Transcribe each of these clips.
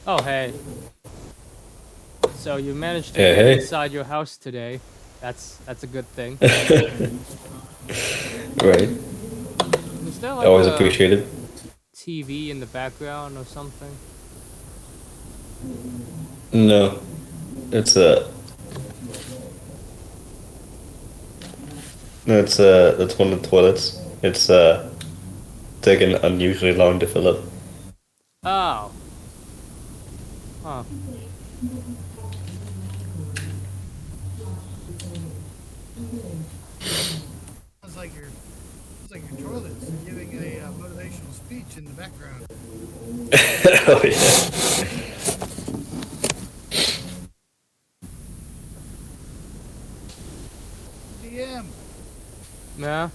Oh, hey. So you managed to Hey, get hey. inside your house today. That's a good thing. Right. Is there like Always a appreciated. TV in the background or something? No, it's that's one of the toilets. It's taking unusually long to fill up. Oh. Huh. Sounds like your toilet's giving a motivational speech in the background. Oh yeah. DM, Yeah.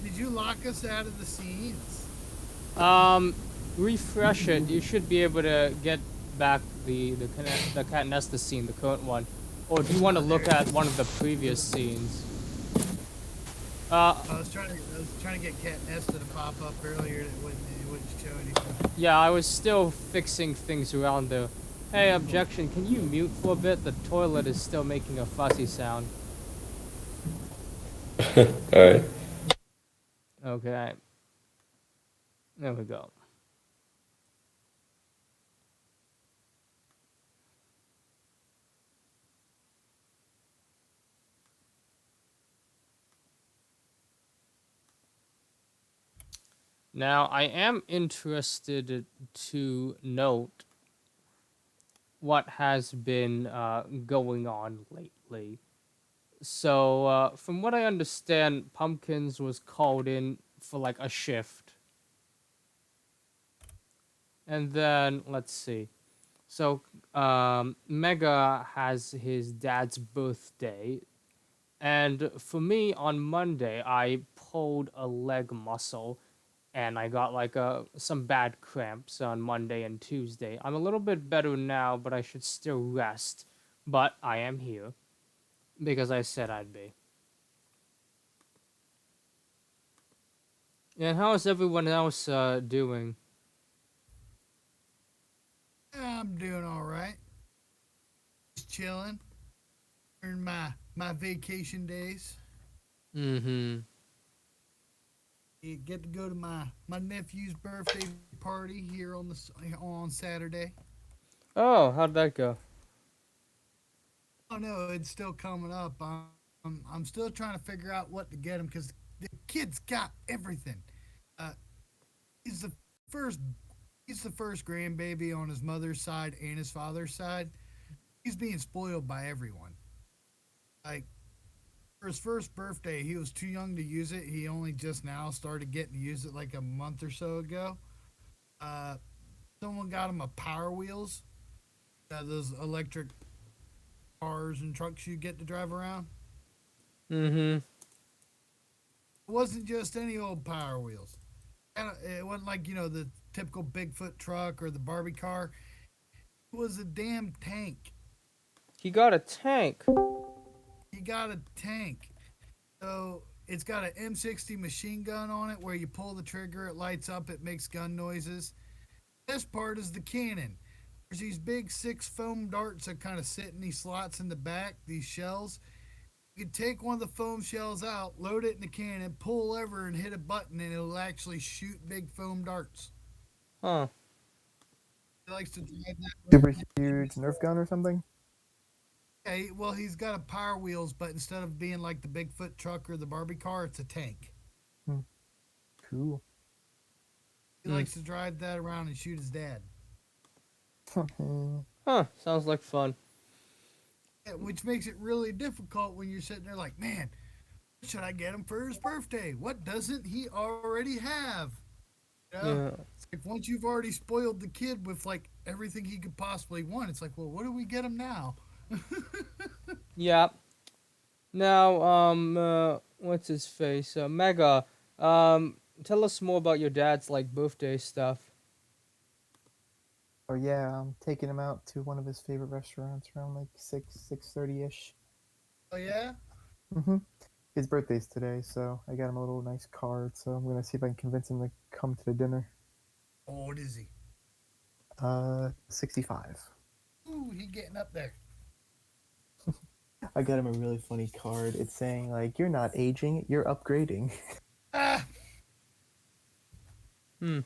did you lock us out of the scenes? Um, refresh it. You should be able to get back the Catnesta scene, the current one. Or do you want to Oh, look there. at one of the previous scenes? Uh, I was trying to get Catnesta to pop up earlier. It wouldn't show anything. yeah, I was still fixing things around the. Hey, objection. Can you mute for a bit? The toilet is still making a fussy sound. All right. Okay. There we go. Now, I am interested to note what has been going on lately. So, from what I understand, Pumpkins was called in for like a shift. And then, let's see. So, Mega has his dad's birthday. And for me, on Monday, I pulled a leg muscle and I got like some bad cramps on Monday and Tuesday. I'm a little bit better now, but I should still rest. But I am here because I said I'd be. And how is everyone else doing? I'm doing all right. Just chilling. During my vacation days. Mm-hmm. You get to go to my nephew's birthday party here on Saturday. Oh, how'd that go? Oh no, it's still coming up. I'm still trying to figure out what to get him because the kid's got everything. Uh, he's the first. He's the first grandbaby on his mother's side and his father's side. He's being spoiled by everyone. Like for his first birthday, he was too young to use it. He only just now started getting to use it like a month or so ago. Uh, Someone got him a Power Wheels, those electric cars and trucks you get to drive around. Mm-hmm. It wasn't just any old Power Wheels. It wasn't like the typical Bigfoot truck or the Barbie car. It was a damn tank. He got a tank. He got a tank. So it's got an M60 machine gun on it where you pull the trigger, it lights up, it makes gun noises. This part is the cannon. There's these big six foam darts that kind of sit in these slots in the back, these shells. You can take one of the foam shells out, load it in the cannon, pull lever and hit a button, and it'll actually shoot big foam darts. Huh. He likes to drive that Super around. huge Nerf gun or something? Okay, well, he's got a Power Wheels, but instead of being like the Bigfoot truck or the Barbie car, it's a tank. Hmm, cool. He Hmm. likes to drive that around and shoot his dad. Huh. Sounds like fun. Yeah, which makes it really difficult when you're sitting there like, man, what should I get him for his birthday? What doesn't he already have? You know? Yeah. It's like once you've already spoiled the kid with like everything he could possibly want, it's like, well, what do we get him now? Yeah. Now, what's his face? Mega. Tell us more about your dad's like birthday stuff. Oh yeah, I'm taking him out to one of his favorite restaurants around like 6:30 ish. Oh yeah? Mm-hmm. His birthday's today, so I got him a little nice card. So I'm gonna see if I can convince him to come to the dinner. Oh, what is he? 65. Ooh, he getting up there. I got him a really funny card. It's saying like, "You're not aging, you're upgrading." Ah, Hmm.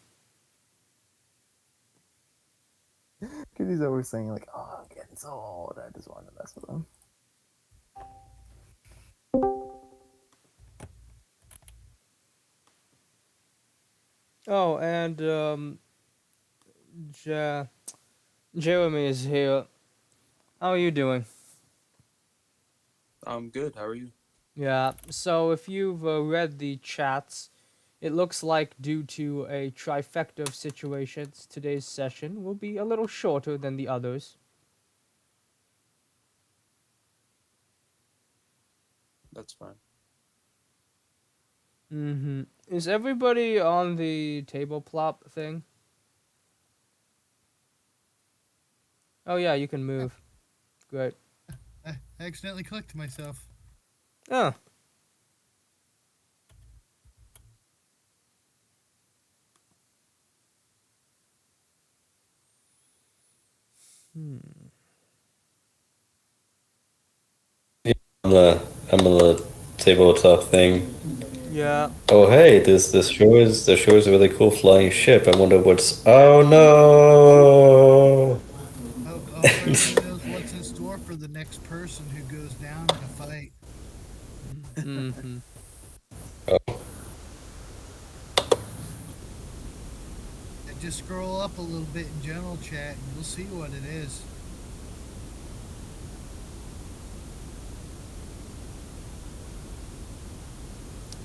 Because he's always saying like, "Oh, I'm getting so old." I just wanted to mess with him. Oh, and Ja- Jeremy is here. How are you doing? I'm good. How are you? Yeah, so if you've read the chats, it looks like due to a trifecta of situations, today's session will be a little shorter than the others. That's fine. Mm-hmm. Is everybody on the table plop thing? Oh yeah, you can move. Great. I accidentally clicked myself. Oh. Hmm. I'm on the tabletop thing. Yeah. Oh hey, this show is a really cool flying ship. I wonder what's. Oh no! Hope everybody knows what's in store for the next person who goes down in a fight. Mm-hmm. And just scroll up a little bit in general chat and you'll see what it is.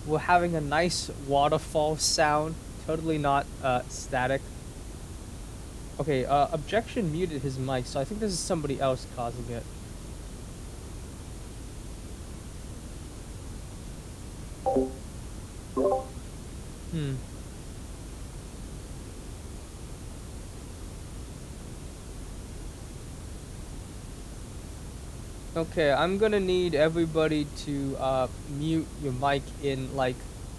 We're having a nice waterfall sound. Totally not static. Okay, Objection muted his mic, so I think this is somebody else causing it. Hmm. Okay, I'm gonna need everybody to mute your mic in like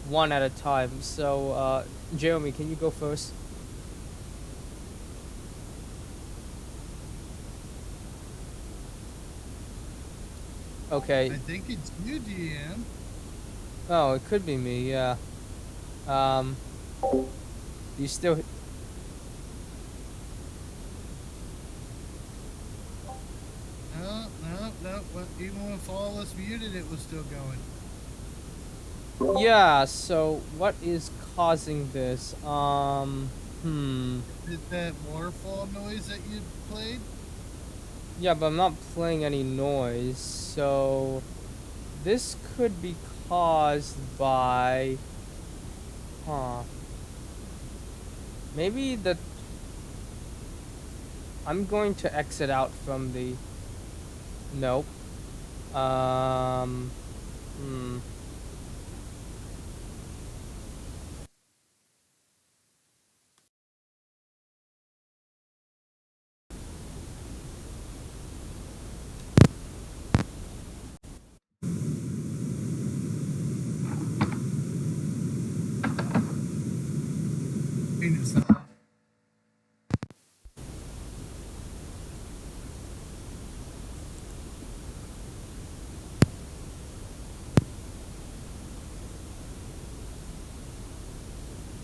one at a time. So, Jeremy, can you go first? Okay. I think it's you, GM. Oh, it could be me. Yeah. Um. You still? No. Well, even with all this muted, it was still going. Yeah. So, what is causing this? Hmm. Is it that waterfall noise that you played? Yeah, but I'm not playing any noise, so this could be caused by, huh? Maybe the. I'm going to exit out from the. Nope. Hmm. I mean, it's not.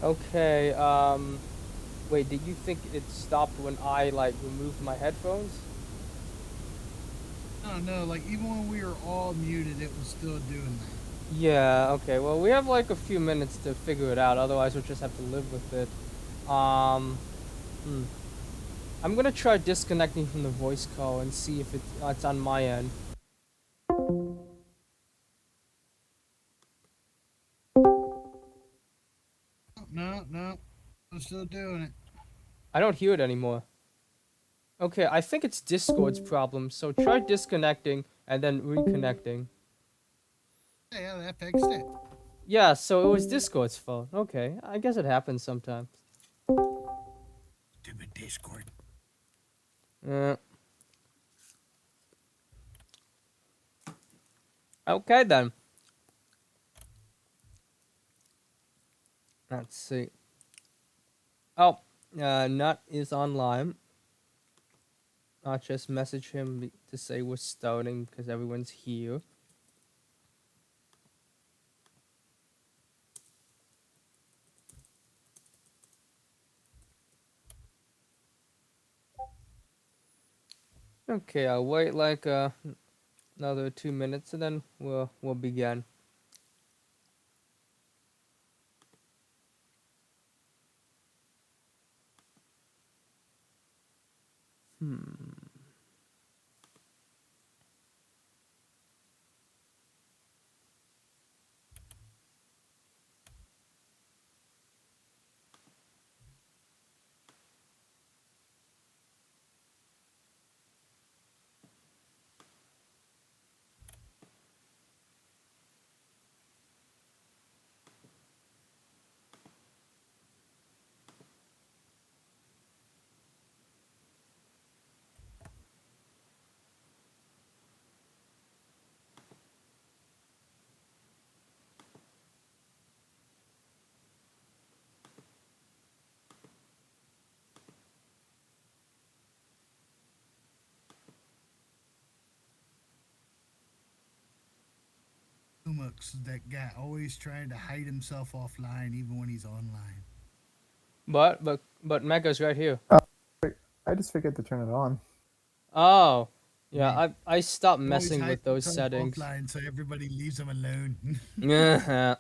Okay. Wait. Did you think it stopped when I like removed my headphones? I don't know. Like even when we were all muted, it was still doing that. Yeah. Okay. Well, we have like a few minutes to figure it out. Otherwise, we'll just have to live with it. Hmm. I'm gonna try disconnecting from the voice call and see if it's on my end. No. I'm still doing it. I don't hear it anymore. Okay, I think it's Discord's problem, so try disconnecting and then reconnecting. Yeah, that fixed it. Yeah, so it was Discord's fault. Okay, I guess it happens sometimes. Stupid Discord. Uh, okay then. Let's see. Oh, Nut is online. not just message him to say we're starting because everyone's here. Okay, I'll wait like another 2 minutes and then we'll begin. Hmm. Lumux, that guy, always trying to hide himself offline, even when he's online. But Mega's right here. Wait, I just forget to turn it on. Oh, yeah. Man, I stopped he always messing hides with those himself settings. offline so everybody leaves him alone. Yeah.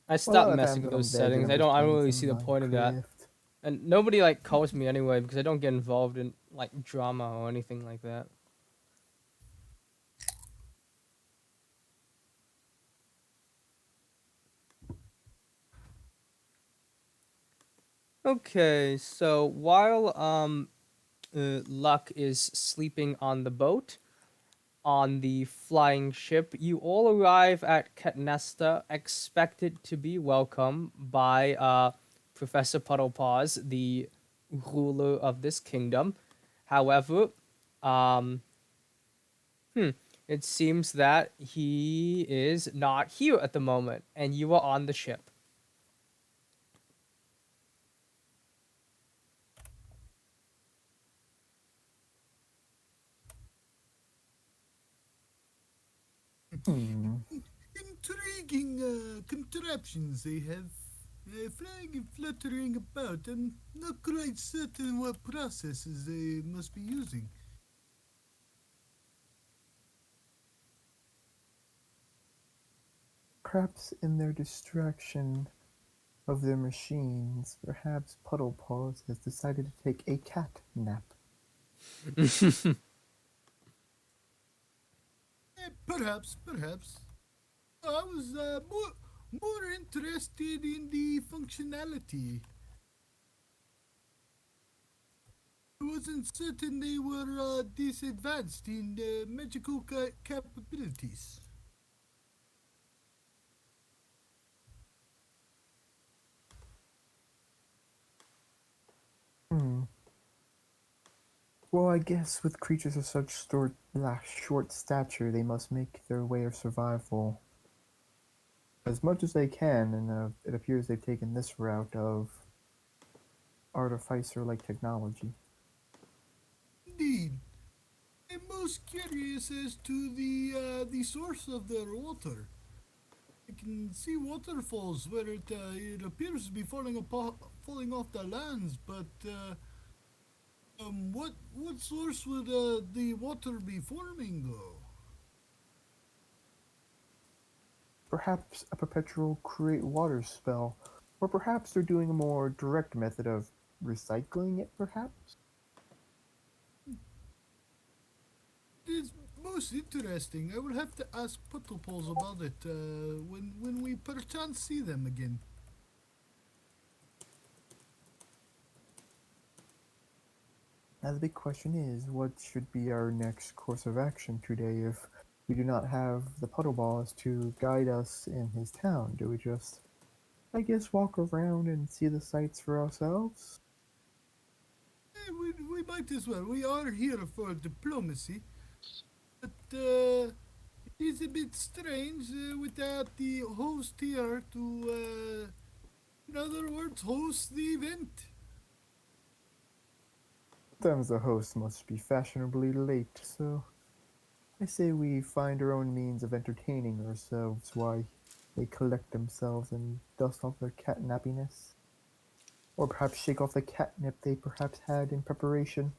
I Well, a lot stopped of messing times with when those I'm veg and settings. I'm just I don't playing really some see the point of that. Minecraft. And nobody like calls me anyway because I don't get involved in like drama or anything like that. Okay, so while Luck is sleeping on the boat on the flying ship, you all arrive at Catnesta, expected to be welcomed by Professor Paws, the ruler of this kingdom. However, um, hmm, it seems that he is not here at the moment, and you are on the ship. Hmm. Intriguing contraptions they have. Flying and fluttering about. I'm not quite certain what processes they must be using. Perhaps in their distraction of their machines, perhaps Puddlepaws has decided to take a cat nap. Perhaps. I was more interested in the functionality. I wasn't certain they were this advanced in magical capabilities. Hmm. Well, I guess with creatures of such short stature, they must make their way of survival as much as they can, and it appears they've taken this route of artificer-like technology. Indeed, I'm most curious as to the source of their water. I can see waterfalls where it appears to be falling off the lands, but what source would the water be forming though? Perhaps a perpetual create water spell, or perhaps they're doing a more direct method of recycling it, perhaps? It's most interesting. I will have to ask Puttlepoles about it when we perchance see them again. Now the big question is, what should be our next course of action today if we do not have the puddle balls to guide us in his town? Do we just, I guess, walk around and see the sights for ourselves? We might as well. We are here for diplomacy, but it is a bit strange without the host here to, in other words, host the event. Sometimes the host must be fashionably late, so I say we find our own means of entertaining ourselves while they collect themselves and dust off their catnappiness. Or perhaps shake off the catnip they perhaps had in preparation.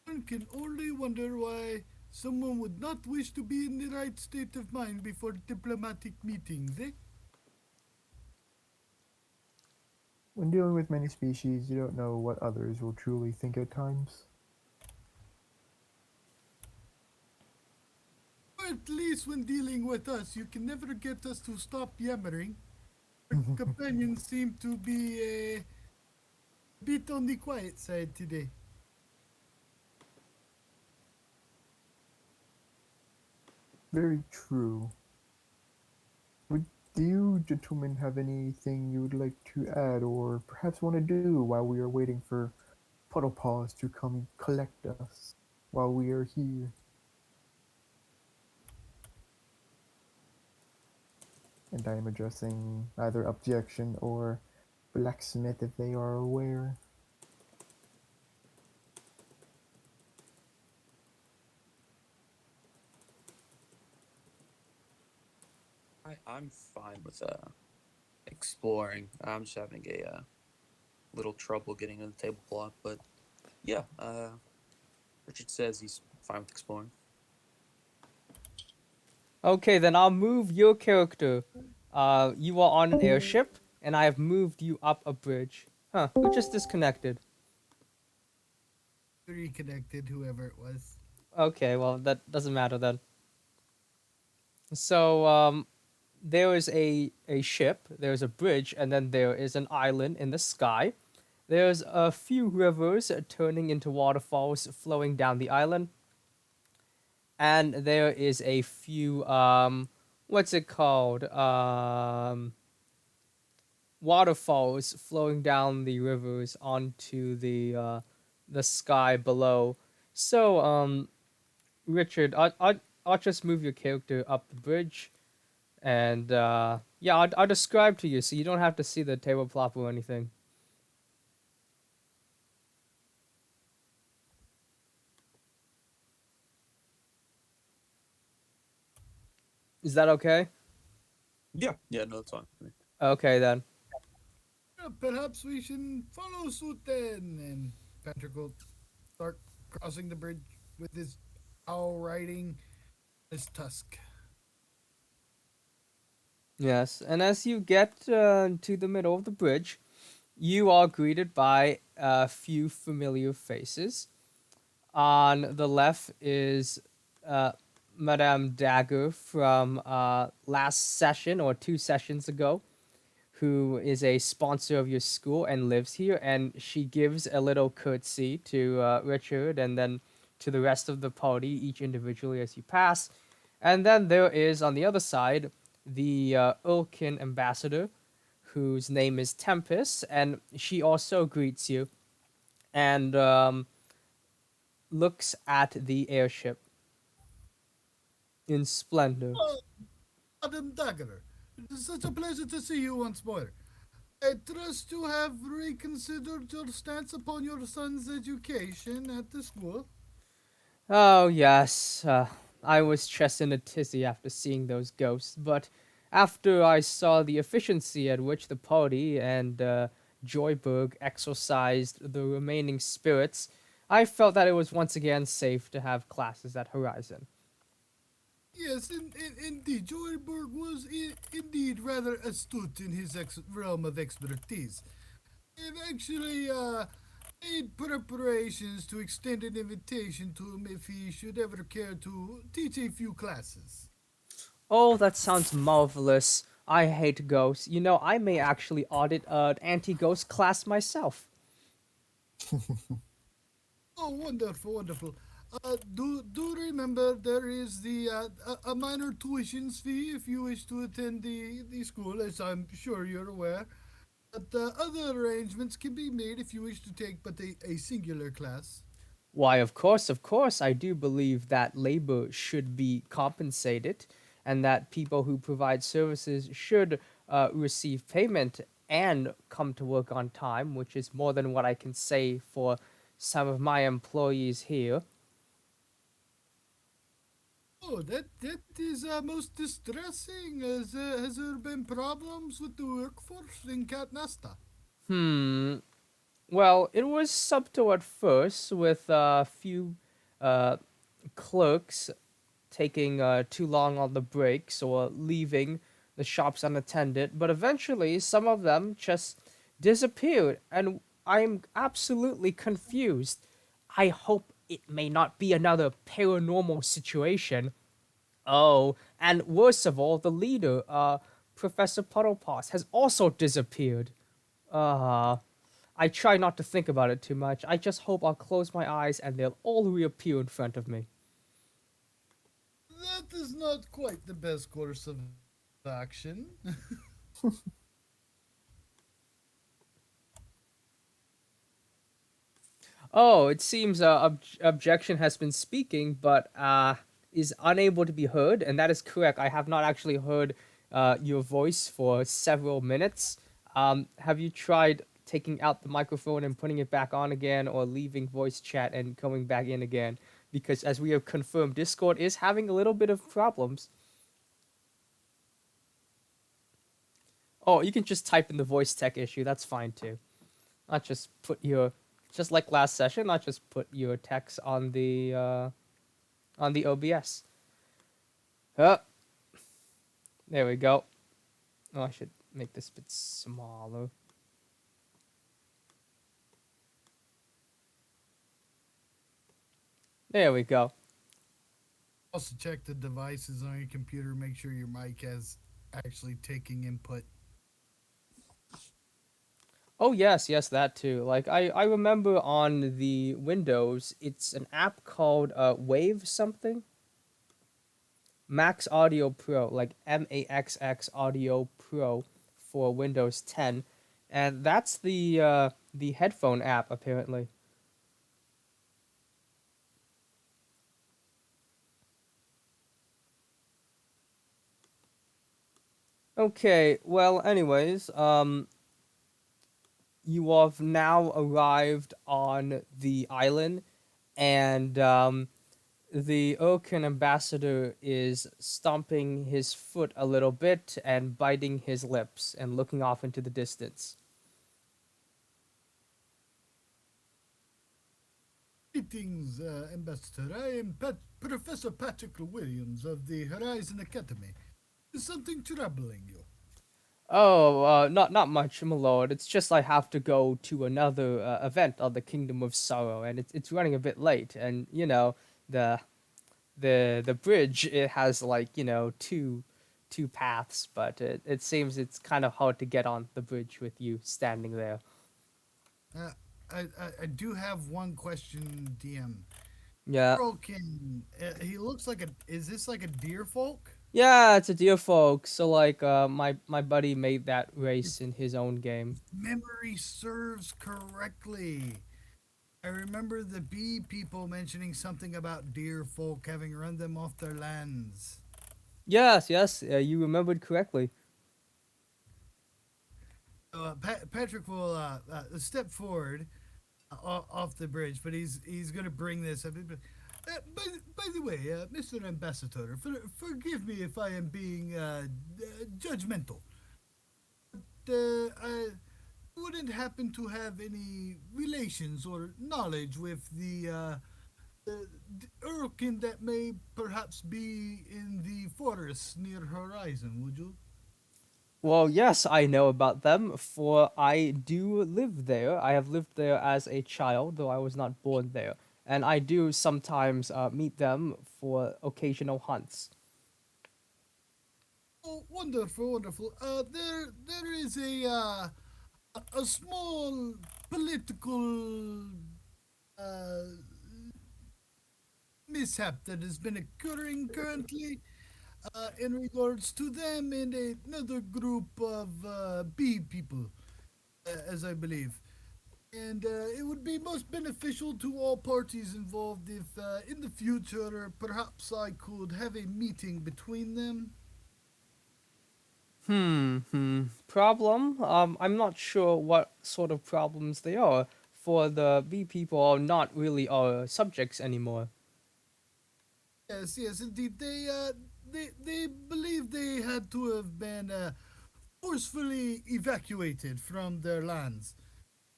One can only wonder why someone would not wish to be in the right state of mind before diplomatic meetings, eh? When dealing with many species, you don't know what others will truly think at times. Or at least when dealing with us, you can never get us to stop yammering. Our companions seem to be a bit on the quiet side today. Very true. Would do you gentlemen have anything you would like to add or perhaps want to do while we are waiting for Puddle Paws to come collect us while we are here? And I am addressing either objection or blacksmith if they are aware. I'm fine with exploring. I'm just having a little trouble getting to the tablecloth, but yeah, Richard says he's fine with exploring. Okay, then I'll move your character. You are on an airship, and I have moved you up a bridge. Huh, who just disconnected? Reconnected, whoever it was. Okay, well, that doesn't matter then. So, there is a ship, there's a bridge, and then there is an island in the sky. There's a few rivers turning into waterfalls flowing down the island. And there is a few, what's it called? Waterfalls flowing down the rivers onto the sky below. So, Richard, I'll just move your character up the bridge, and yeah, I'll describe to you so you don't have to see the tabletop or anything. Is that okay? Yeah, no, that's fine for me. Okay then. Perhaps we should follow suit then. And Patrick will start crossing the bridge with his owl riding his tusk. Yes, and as you get to the middle of the bridge, you are greeted by a few familiar faces. On the left is uh, Madame Dagger from last session or 2 sessions ago, who is a sponsor of your school and lives here, and she gives a little curtsy to Richard and then to the rest of the party, each individually as you pass. And then there is on the other side the Ulkin ambassador, whose name is Tempest, and she also greets you and looks at the airship in splendor. Oh, Madam Dagger, it is such a pleasure to see you once more. I trust you have reconsidered your stance upon your son's education at the school. Oh, yes. I was just in a tizzy after seeing those ghosts, but after I saw the efficiency at which the party and Joyberg exorcised the remaining spirits, I felt that it was once again safe to have classes at Horizon. Yes, indeed, Joyberg was indeed rather astute in his realm of expertise. I've actually made preparations to extend an invitation to him if he should ever care to teach a few classes. Oh, that sounds marvelous. I hate ghosts. You know, I may actually audit an anti-ghost class myself. Oh, wonderful, wonderful. Do remember there is a minor tuition fee if you wish to attend the school, as I'm sure you're aware. But other arrangements can be made if you wish to take but a singular class. Why, of course, I do believe that labor should be compensated and that people who provide services should receive payment. and come to work on time, which is more than what I can say for some of my employees here. Oh, that is most distressing. Has there been problems with the workforce in Catnesta? Hmm. Well, it was subtle at first, with a few uh, clerks taking too long on the breaks or leaving the shops unattended, but eventually some of them just disappeared, and I'm absolutely confused. I hope it may not be another paranormal situation. Oh, and worst of all, the leader, Professor Puddlepaws, has also disappeared. Uh, I try not to think about it too much. I just hope I'll close my eyes and they'll all reappear in front of me. That is not quite the best course of action. Oh, it seems objection has been speaking, but is unable to be heard, and that is correct. I have not actually heard your voice for several minutes. Have you tried taking out the microphone and putting it back on again, or leaving voice chat and coming back in again? Because as we have confirmed, Discord is having a little bit of problems. Oh, you can just type in the voice tech issue. That's fine too. Not just put your, just like last session. Not just put your text on the OBS. Oh, there we go. Oh, I should make this a bit smaller. There we go. Also, check the devices on your computer. Make sure your mic has actually taking input. Oh yes, yes, that too. Like I remember on the Windows, it's an app called Wave something. Max Audio Pro, like MAXX Audio Pro for Windows 10, and that's the headphone app apparently. Okay, well, anyways, you have now arrived on the island, and the Oaken ambassador is stomping his foot a little bit and biting his lips and looking off into the distance. Greetings, Ambassador. I am Professor Patrick Williams of the Horizon Academy. Is something troubling you? Oh, not much, my lord. It's just I have to go to another event on the Kingdom of Sorrow, and it's running a bit late. And you know, the the bridge, it has like two paths, but it seems it's kind of hard to get on the bridge with you standing there. Uh, I do have one question, DM. Yeah, Broken. He looks like a. Is this like a deer folk? yeah, it's a deer folk. So like, my buddy made that race in his own game. Memory serves correctly. I remember the bee people mentioning something about deer folk having run them off their lands. Yes, yes, you remembered correctly. So, Patrick will step forward off the bridge, but he's going to bring this up. By the way, Mr. Ambassador, forgive me if I am being judgmental. I wouldn't happen to have any relations or knowledge with the Urkin that may perhaps be in the forest near Horizon, would you? Well, yes, I know about them, for I do live there. I have lived there as a child, though I was not born there. And I do sometimes meet them for occasional hunts. Oh, wonderful, wonderful. There is a small political uh, mishap that has been occurring currently in regards to them and another group of bee people, as I believe. And it would be most beneficial to all parties involved if, in the future, perhaps I could have a meeting between them. Problem? I'm not sure what sort of problems they are. For the bee people are not really our subjects anymore. Yes, yes, indeed. They believe they had to have been forcefully evacuated from their lands,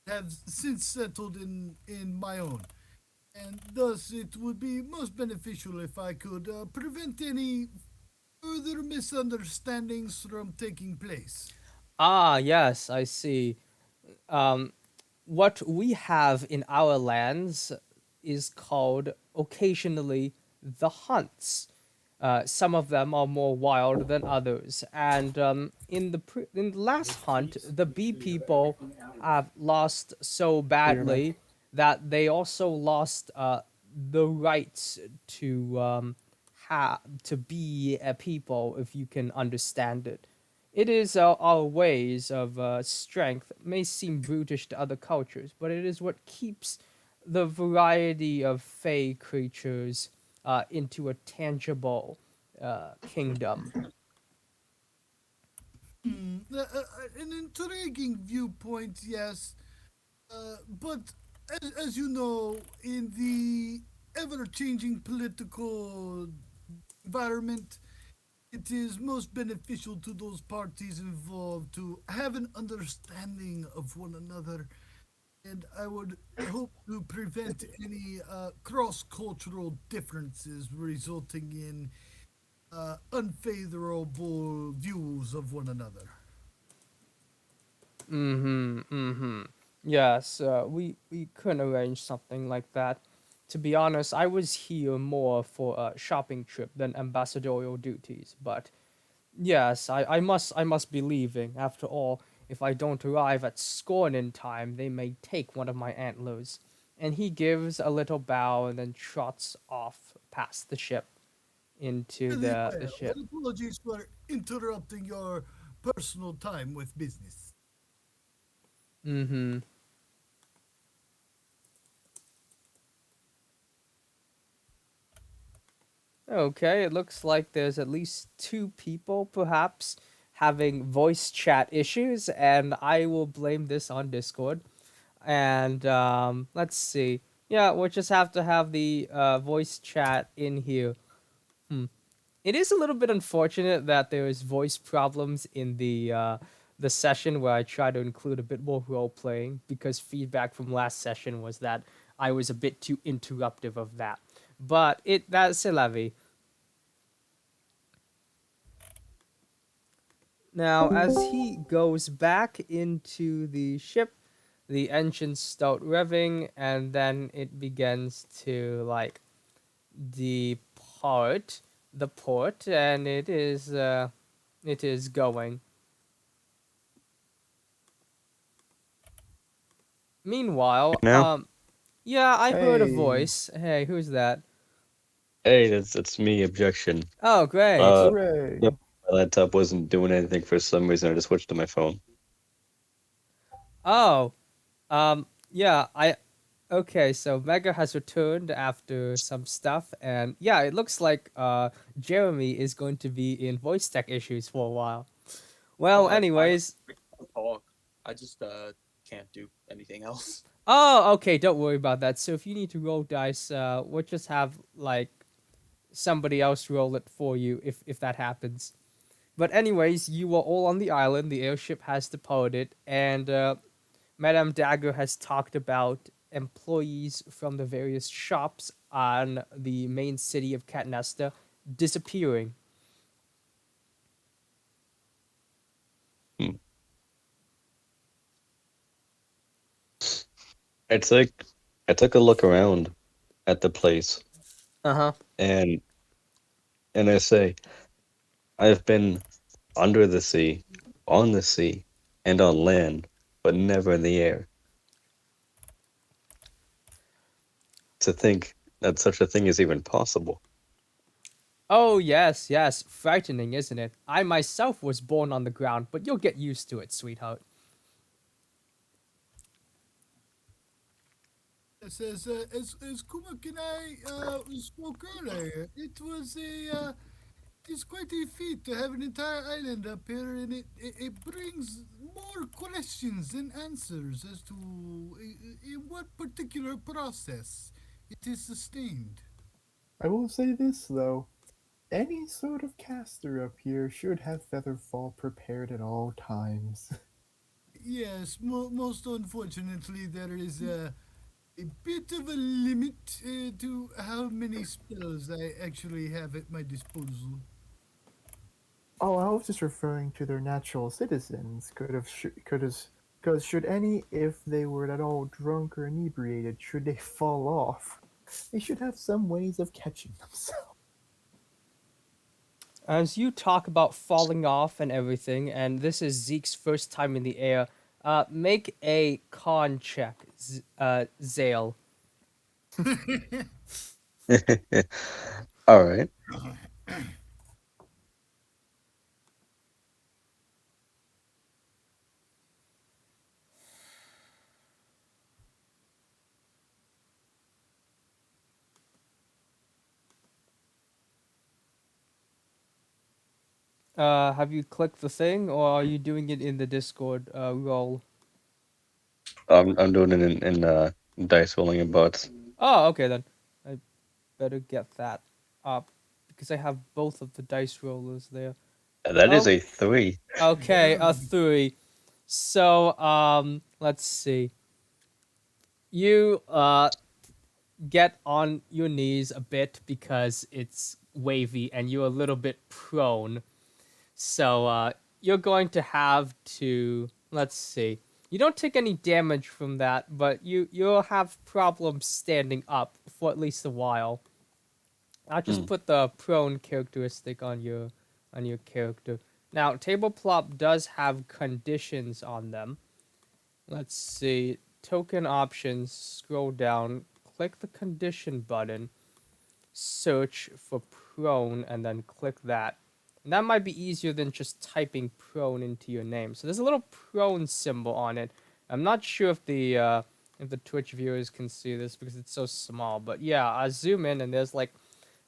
have since settled in my own, and thus it would be most beneficial if I could prevent any further misunderstandings from taking place. Ah, yes, I see. Um, what we have in our lands is called occasionally the hunts. Some of them are more wild than others, and in the last hunt, the bee people have lost so Clear badly mic. that they also lost the rights to to be a people, if you can understand it. It is our ways of strength may seem brutish to other cultures, but it is what keeps the variety of fey creatures into a tangible kingdom. An intriguing viewpoint, yes, but as you know, in the ever-changing political environment, it is most beneficial to those parties involved to have an understanding of one another, and I would hope to prevent any cross-cultural differences resulting in unfavorable views of one another. Mm-hmm. Mm-hmm. Yes, we couldn't arrange something like that. To be honest, I was here more for a shopping trip than ambassadorial duties, but yes, I must be leaving. After all, if I don't arrive at Scorn in time, they may take one of my antlers. And he gives a little bow and then trots off past the ship into Really the well. ship. And apologies for interrupting your personal time with business. Mm-hmm. Okay, it looks like there's at least two people, perhaps, having voice chat issues, and I will blame this on Discord. And let's see. Yeah, we'll just have to have the voice chat in here. Hmm. It is a little bit unfortunate that there is voice problems in the session where I try to include a bit more role playing because feedback from last session was that I was a bit too interruptive of that. But that's a levy. Now, as he goes back into the ship, the engines start revving, and then it begins to like depart the port, and it is going. Meanwhile, Now, yeah, I heard a Hey, voice. Hey, who's that? hey, that's me. Objection. Oh, great. Uh, no, hooray! my laptop wasn't doing anything for some reason. I just switched to my phone. Oh, yeah, I okay, so Mega has returned after some stuff, and yeah, it looks like Jeremy is going to be in voice tech issues for a while. Oh, Well, I don't anyways, talk. I just can't do anything else. oh, okay, don't worry about that. So if you need to roll dice, we'll just have like somebody else roll it for you if that happens. But anyways, you are all on the island. The airship has departed, and Madame Dagger has talked about employees from the various shops on the main city of Catnesta disappearing. Hmm. It's like I took a look around at the place, Uh huh. and I say I've been under the sea, on the sea, and on land, but never in the air. To think that such a thing is even possible. Oh, yes, yes. Frightening, isn't it? I myself was born on the ground, but you'll get used to it, sweetheart. Yes, as Kuma and I spoke earlier, it was a It's quite a feat to have an entire island up here, and it brings more questions than answers as to in what particular process it is sustained. I will say this though. Any sort of caster up here should have Featherfall prepared at all times. Yes, most unfortunately, there is a bit of a limit to how many spells I actually have at my disposal. Oh, I was just referring to their natural citizens. Because should any, if they were at all drunk or inebriated, should they fall off, they should have some ways of catching themselves. As you talk about falling off and everything, and this is Zeke's first time in the air, make a con check, Zale. All right. Have you clicked the thing, or are you doing it in the Discord role? I'm doing it in dice rolling and bots. Oh, okay then. I better get that up because I have both of the dice rollers there. That is Oh, a 3. okay, a three. So, let's see. You get on your knees a bit because it's wavy and you're a little bit prone. So, you're going to have to, let's see. You don't take any damage from that, but you'll have problems standing up for at least a while. I'll just Mm. put the prone characteristic on your character. Now, Tableplop does have conditions on them. Let's see. Token options, scroll down, click the condition button, search for prone, and then click that. And that might be easier than just typing prone into your name. So there's a little prone symbol on it. I'm not sure if the Twitch viewers can see this because it's so small, but yeah, I zoom in and there's like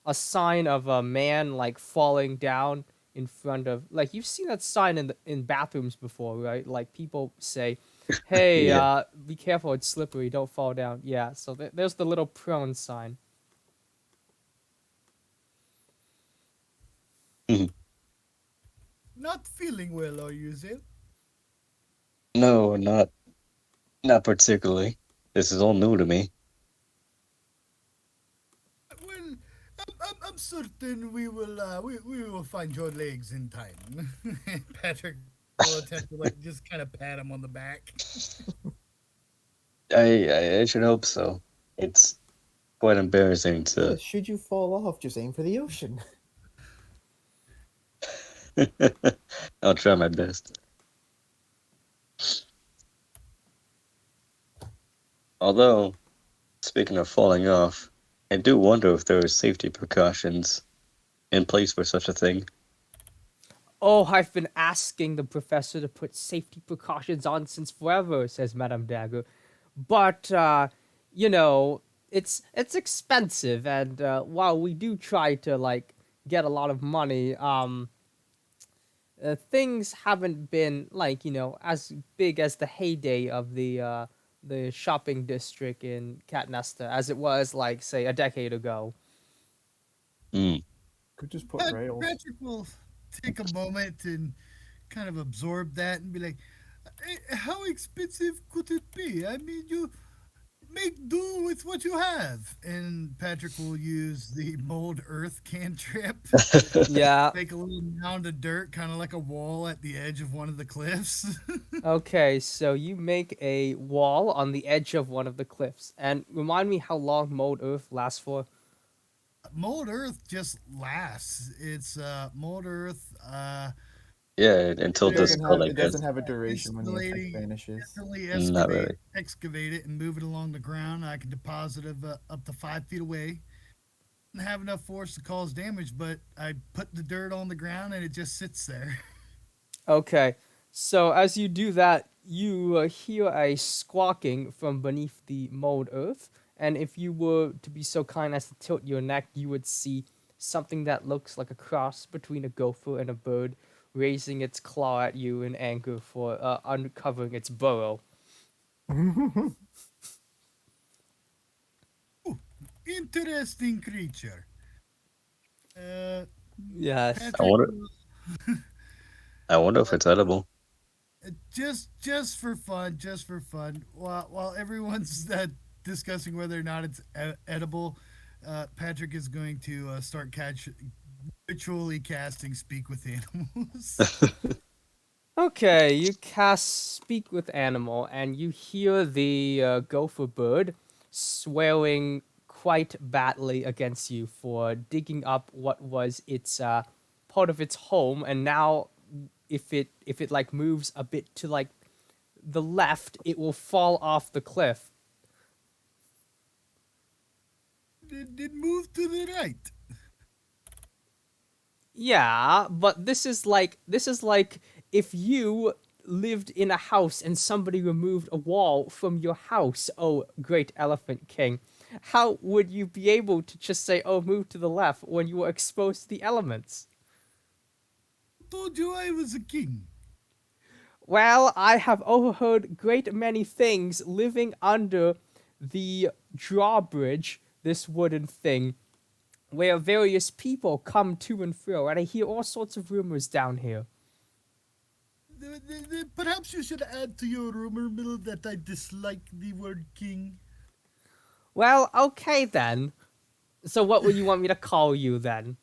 a sign of a man like falling down in front of, like, you've seen that sign in bathrooms before, right? Like people say, "Hey, Yeah. be careful, it's slippery, don't fall down." Yeah, so there's the little prone sign. Mhm. Not feeling well, are you, Zil? No, not particularly. This is all new to me. Well, I'm certain we will find your legs in time. Patrick will attempt to like just kind of pat him on the back. I should hope so. It's quite embarrassing Yeah, to. should you fall off, just aim for the ocean. I'll try my best. Although, speaking of falling off, I do wonder if there are safety precautions in place for such a thing. Oh, I've been asking the professor to put safety precautions on since forever, says Madame Dagger. But you know, it's expensive, and while we do try to like get a lot of money, things haven't been like, as big as the heyday of the shopping district in Catnesta as it was like say a decade ago. Mm. Could just put rails. Patrick will take a moment and kind of absorb that and be like, How expensive could it be? I mean, you make do with what you have." And Patrick will use the mold earth cantrip to Yeah. make a little mound of dirt, kind of like a wall at the edge of one of the cliffs. Okay, so you make a wall on the edge of one of the cliffs, and remind me how long Mold Earth lasts for. Mold earth just lasts. It's mold earth. Yeah, until It doesn't dispelled, have I it guess. doesn't have a duration when the effect Instantly, vanishes. instantly Not really. excavate it, and move it along the ground. I can deposit it up to 5 feet away. Doesn't have enough force to cause damage, but I put the dirt on the ground and it just sits there. Okay, so as you do that, you hear a squawking from beneath the Mold Earth, and if you were to be so kind as to tilt your neck, you would see something that looks like a cross between a gopher and a bird, raising its claw at you in anger for uncovering its burrow. Ooh, interesting creature. Uh, Yes. I Patrick, wonder. I wonder if it's edible. just for fun, while everyone's discussing whether or not it's edible, Patrick is going to start ritually casting speak with animals. Okay, you cast Speak with Animal, and you hear the gopher bird swearing quite badly against you for digging up what was its part of its home, and now if it like moves a bit to like the left, it will fall off the cliff. Did move to the right. Yeah, but this is like if you lived in a house and somebody removed a wall from your house, oh great elephant king. How would you be able to just say, "Oh, move to the left" when you were exposed to the elements? Told you I was a king. Well, I have overheard great many things living under the drawbridge, this wooden thing, where various people come to and fro, and I hear all sorts of rumors down here. Perhaps you should add to your rumor mill that I dislike the word king. Well, okay then. So what would you want me to call you then?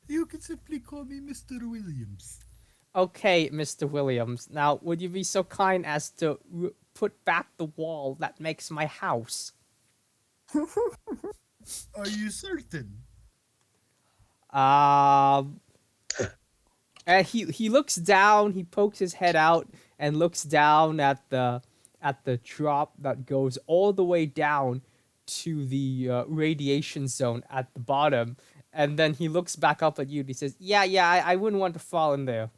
You can simply call me Mr. Williams. Okay, Mr. Williams. Now, would you be so kind as to put back the wall that makes my house? Are you certain? Um, and he looks down. He pokes his head out and looks down at the drop that goes all the way down to the radiation zone at the bottom. And then he looks back up at you and he says, "Yeah, yeah, I wouldn't want to fall in there."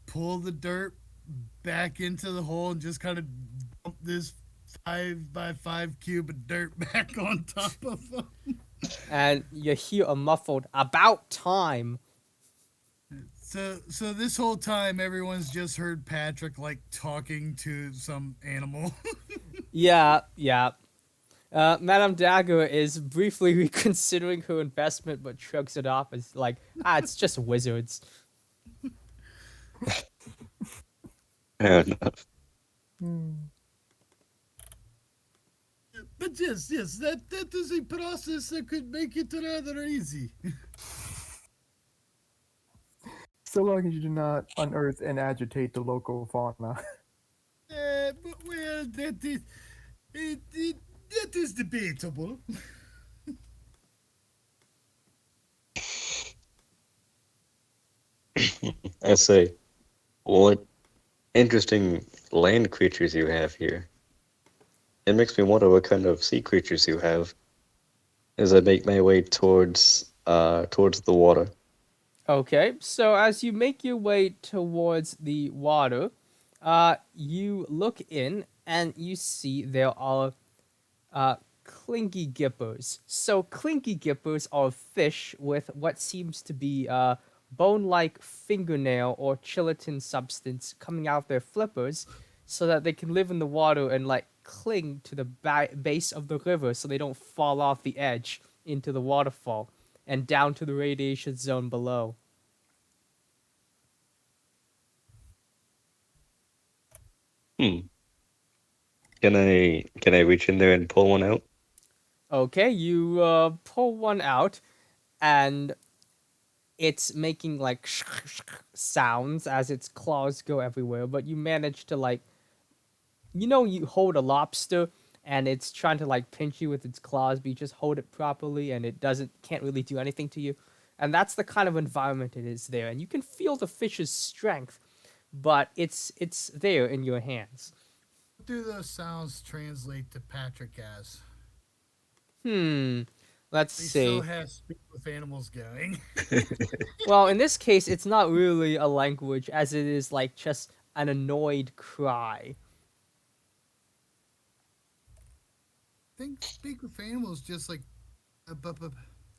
Pull the dirt back into the hole and just kind of dump this 5 by 5 cube of dirt back on top of them. And you hear a muffled "About time." So this whole time, everyone's just heard Patrick like talking to some animal. Yeah, yeah. Madame Dagger is briefly reconsidering her investment, but shrugs it off as like, it's just wizards. Fair enough. But yes, that is a process that could make it rather easy. So long as you do not unearth and agitate the local fauna. But well, that is debatable. I say, what interesting land creatures you have here. It makes me wonder what kind of sea creatures you have as I make my way towards the water. Okay, so as you make your way towards the water, you look in and you see there are clinky gippers. So clinky gippers are fish with what seems to be bone-like fingernail or gelatin substance coming out of their flippers, so that they can live in the water and like cling to the base of the river, so they don't fall off the edge into the waterfall and down to the radiation zone below. Hmm. Can I reach in there and pull one out? Okay, you pull one out, and it's making like sounds as its claws go everywhere, but you manage to like, you hold a lobster and it's trying to like pinch you with its claws, but you just hold it properly and it can't really do anything to you. And that's the kind of environment it is there. And you can feel the fish's strength, but it's there in your hands. What do those sounds translate to Patrick as? Hmm. Let's They still see. have speak with animals going. Well, in this case, it's not really a language, as it is like just an annoyed cry. Think speak with animals just like.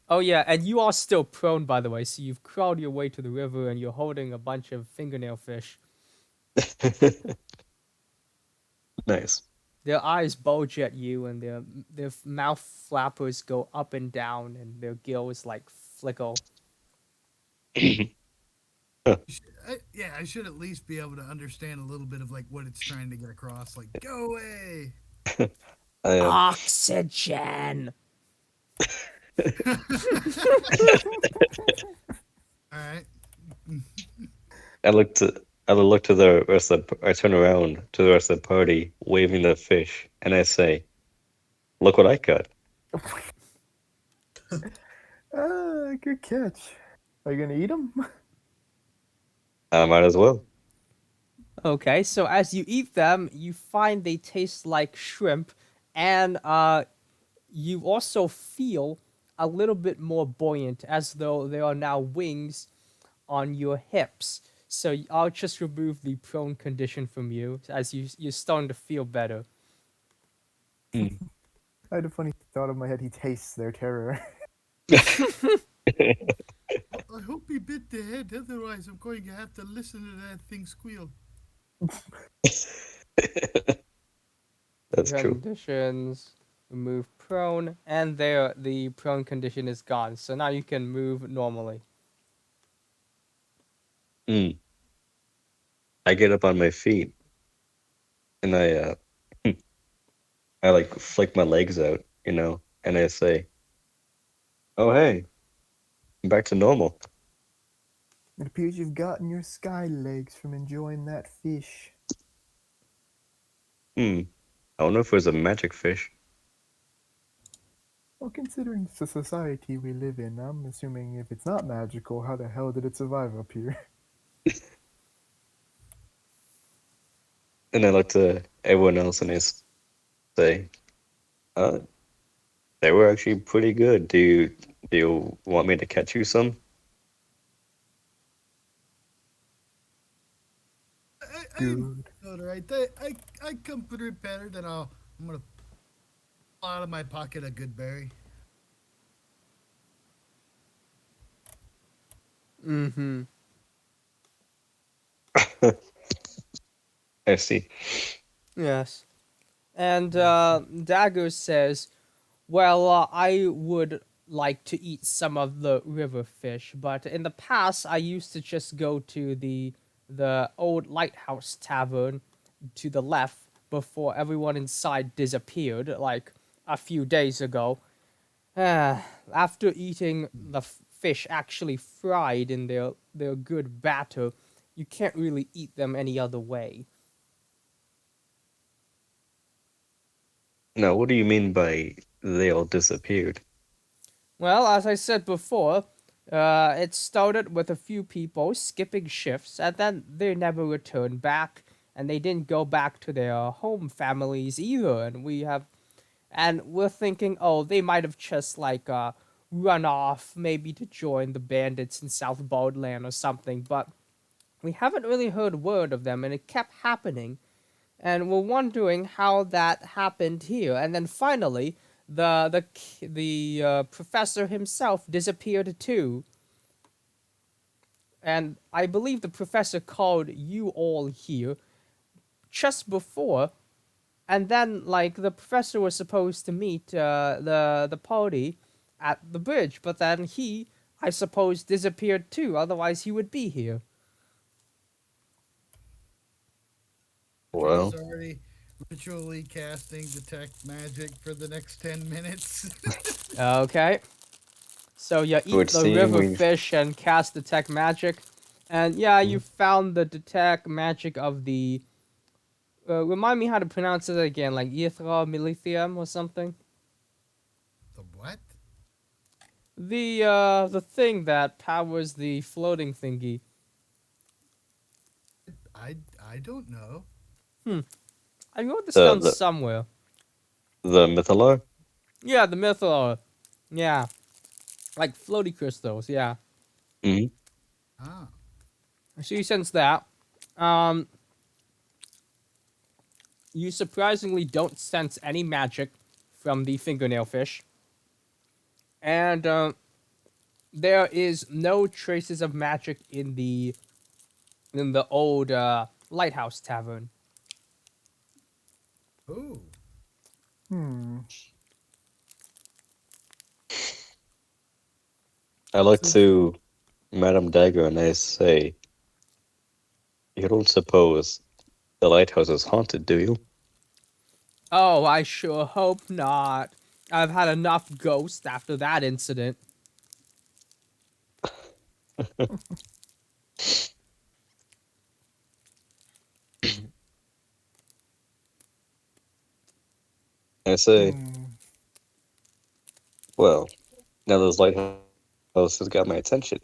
Oh yeah, and you are still prone, by the way. So you've crawled your way to the river, and you're holding a bunch of fingernail fish. Nice. Their eyes bulge at you, and their mouth flappers go up and down, and their gills like flickle. Huh. Yeah, I should at least be able to understand a little bit of like what it's trying to get across. Like, go away. I Oxygen. All right. I look to I look to the rest of I turn around to the rest of the party, waving the fish, and I say, "Look what I got." Good catch. Are you gonna eat them? I might as well. Okay, so as you eat them, you find they taste like shrimp, and you also feel a little bit more buoyant, as though there are now wings on your hips. So I'll just remove the prone condition from you, as you're starting to feel better. Mm. I had a funny thought in my head. He tastes their terror. I hope he bit the head, otherwise I'm going to have to listen to that thing squeal. That's true. Conditions, remove prone, and there the prone condition is gone. So now you can move normally. Mm. I get up on my feet and I like flick my legs out, and I say, "Oh hey, I'm back to normal." It appears you've gotten your sky legs from enjoying that fish. Hmm. I don't know if it was a magic fish. Well, considering the society we live in, I'm assuming if it's not magical, how the hell did it survive up here? And I look to everyone else and I say, "Uh, they were actually pretty good. Do you want me to catch you some?" I'm Good. all right. I come prepared, and I'm gonna pull out of my pocket a good berry. Mm-hmm. I see. Yes. And Yes. Dagger says, well, I would like to eat some of the river fish, but in the past I used to just go to the old lighthouse tavern to the left before everyone inside disappeared, like a few days ago. After eating the fish actually fried in their good batter, you can't really eat them any other way. Now, what do you mean by they all disappeared? Well, as I said before, it started with a few people skipping shifts, and then they never returned back, and they didn't go back to their home families either. And we're thinking, oh, they might have just like run off, maybe to join the bandits in South Baldland or something. But we haven't really heard word of them, and it kept happening, and we're wondering how that happened here. And then finally, the professor himself disappeared too. And I believe the professor called you all here just before, and then like the professor was supposed to meet the party at the bridge, but then he, I suppose, disappeared too. Otherwise, he would be here. Richard is Well, already ritually casting detect magic for the next 10 minutes. Okay. So you it would eat the seem river we. fish and cast detect magic, and yeah, you Mhm. found the detect magic of the. Remind me how to pronounce it again, like Ythra Milithium or something. The what? The thing that powers the floating thingy. I I don't know. Hmm. I wrote this The down the somewhere. the Mythalar? Yeah, the Mythor. Yeah, like floaty crystals. Yeah. Hmm. Ah, So you sense that. Um, you surprisingly don't sense any magic from the fingernail fish, and There is no traces of magic in the old lighthouse tavern. Ooh. Hmm. I look So, to Madame Dagger and I say, "You don't suppose the lighthouse is haunted, do you?" Oh, I sure hope not. I've had enough ghosts after that incident. I say, hmm. "Well, now this lighthouse has got my attention.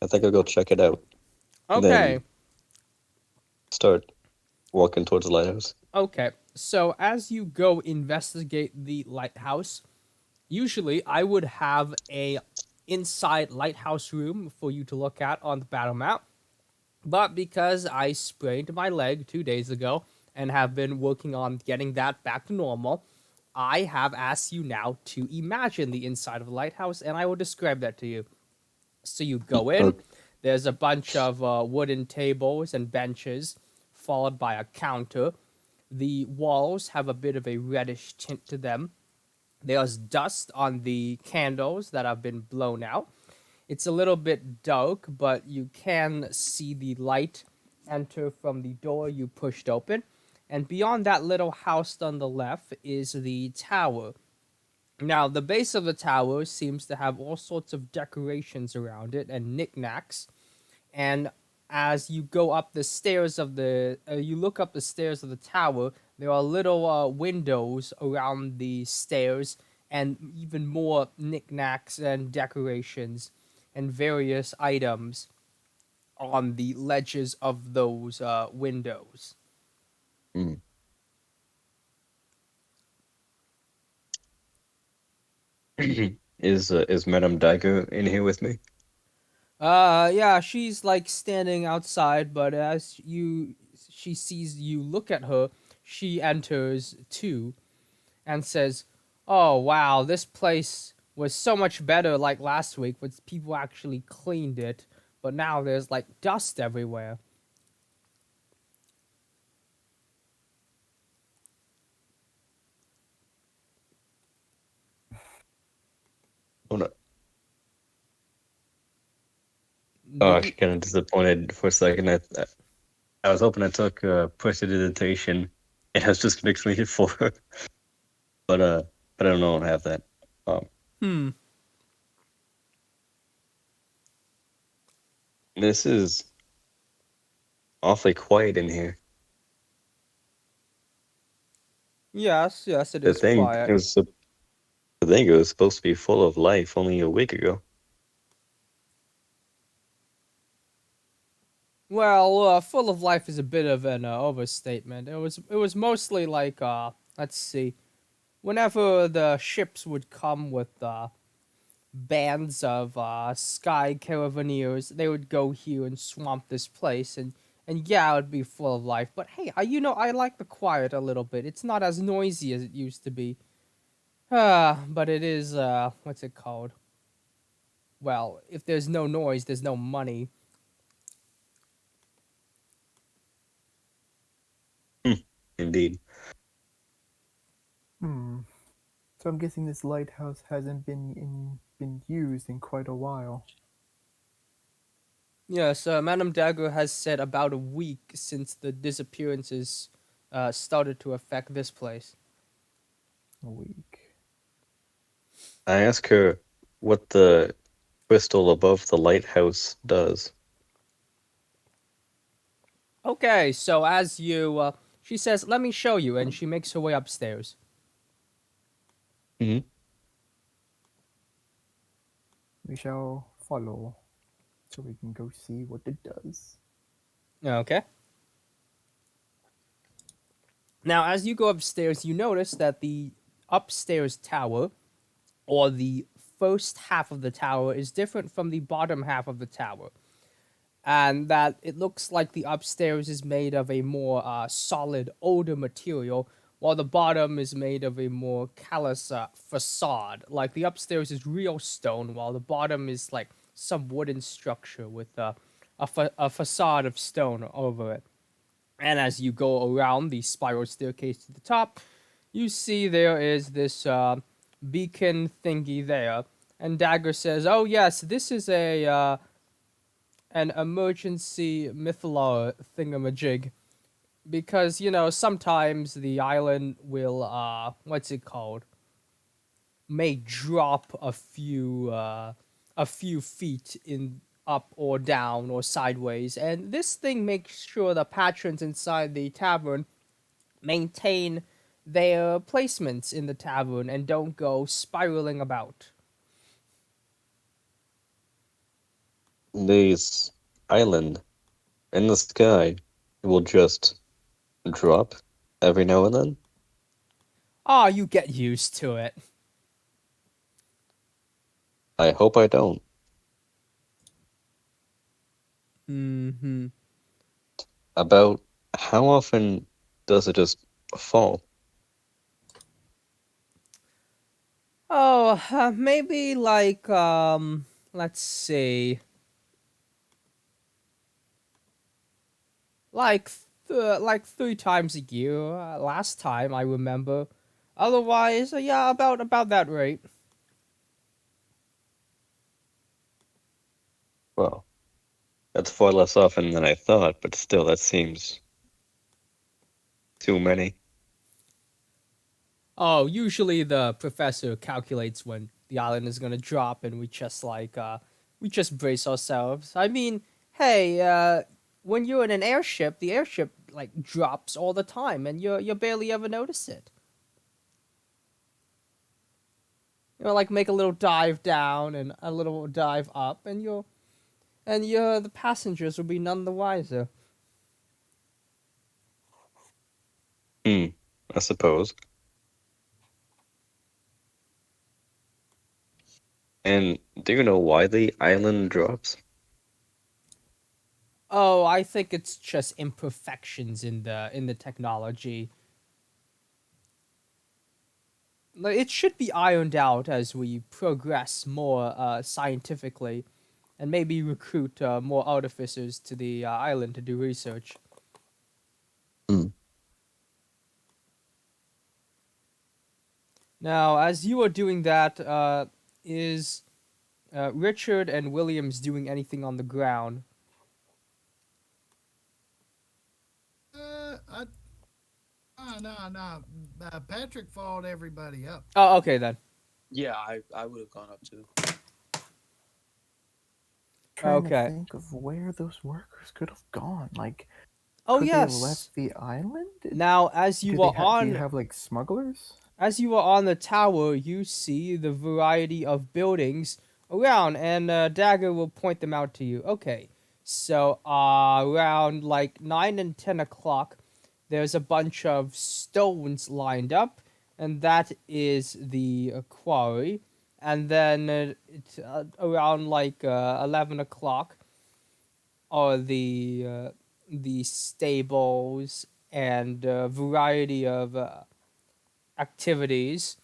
I think I'll go check it out." And Okay, then start walking towards the lighthouse. okay. So as you go investigate the lighthouse, usually I would have a inside lighthouse room for you to look at on the battle map. But because I sprained my leg 2 days ago and have been working on getting that back to normal, I have asked you now to imagine the inside of the lighthouse, and I will describe that to you. So you go in, Okay. there's a bunch of wooden tables and benches, followed by a counter. The walls have a bit of a reddish tint to them. There's dust on the candles that have been blown out. It's a little bit dark, but you can see the light enter from the door you pushed open. And beyond that little house on the left is the tower. Now, the base of the tower seems to have all sorts of decorations around it and knickknacks. And as you go up the stairs of you look up the stairs of the tower, there are little windows around the stairs and even more knickknacks and decorations and various items on the ledges of those windows. Hmm. Is Madame Dagger in here with me? Yeah, she's like standing outside, but as she sees you look at her, she enters too and says, "Oh wow, this place was so much better like last week when people actually cleaned it, but now there's like dust everywhere." Oh no. Do Oh, you? actually, kind of disappointed for a second. I was hoping I took prestidigitation. It has just makes me for, but uh, but I don't have that. Um, Hmm. this is awfully quiet in here. Yes, yes, it The is thing it quiet. was sup- the thing it was supposed to be full of life only a week ago. Well, full of life is a bit of an overstatement. It was mostly like let's see, whenever the ships would come with bands of sky caravaneers, they would go here and swamp this place, and yeah, it would be full of life. But hey, I like the quiet a little bit. It's not as noisy as it used to be. But it is what's it called? Well, if there's no noise, there's no money. Hmm, indeed. Hmm. So I'm guessing this lighthouse hasn't been used in quite a while. Yes, Madame Dagger has said about a week since the disappearances started to affect this place. A week. I ask her what the crystal above the lighthouse does. Okay, so as she says, "Let me show you," and she makes her way upstairs. Hmm. We shall follow, so we can go see what it does. Okay. Now, as you go upstairs, you notice that the upstairs tower, or the first half of the tower, is different from the bottom half of the tower. And that it looks like the upstairs is made of a more solid, older material, while the bottom is made of a more callous facade. Like the upstairs is real stone, while the bottom is like some wooden structure with a facade of stone over it. And as you go around the spiral staircase to the top, you see there is this beacon thingy there. And Dagger says, "Oh yes, this is a an emergency mythalar thingamajig, because sometimes the island will what's it called, may drop a few feet in up or down or sideways, and this thing makes sure the patrons inside the tavern maintain their placements in the tavern and don't go spiraling about." This island in the sky will just drop every now and then. Ah, you get used to it. I hope I don't. Hmm. About how often does it just fall? Oh, maybe like let's see, like like 3 times a year. Last time I remember. Otherwise, yeah, about that rate. Well, that's far less often than I thought, but still, that seems too many. Oh, usually the professor calculates when the island is gonna drop, and we just brace ourselves. I mean, hey, when you're in an airship, the airship like drops all the time, and you barely ever notice it. Like make a little dive down and a little dive up, and the passengers will be none the wiser. Hmm, I suppose. And do you know why the island drops? Oh, I think it's just imperfections in the technology. Like, it should be ironed out as we progress more scientifically, and maybe recruit more artificers to the island to do research. Hmm. Now, as you are doing that, is Richard and Williams doing anything on the ground? I no. Patrick followed everybody up. Oh, okay then. Yeah, I would have gone up too. Trying to Okay. think of where those workers could have gone. Like, Oh could they have yes. left the island? Now, Do you have like smugglers? as you are on the tower, you see the variety of buildings around, and Dagger will point them out to you. Okay, so around like 9 and 10 o'clock, there's a bunch of stones lined up, and that is the quarry. And then it's around like 11 o'clock, are the stables and a variety of activities.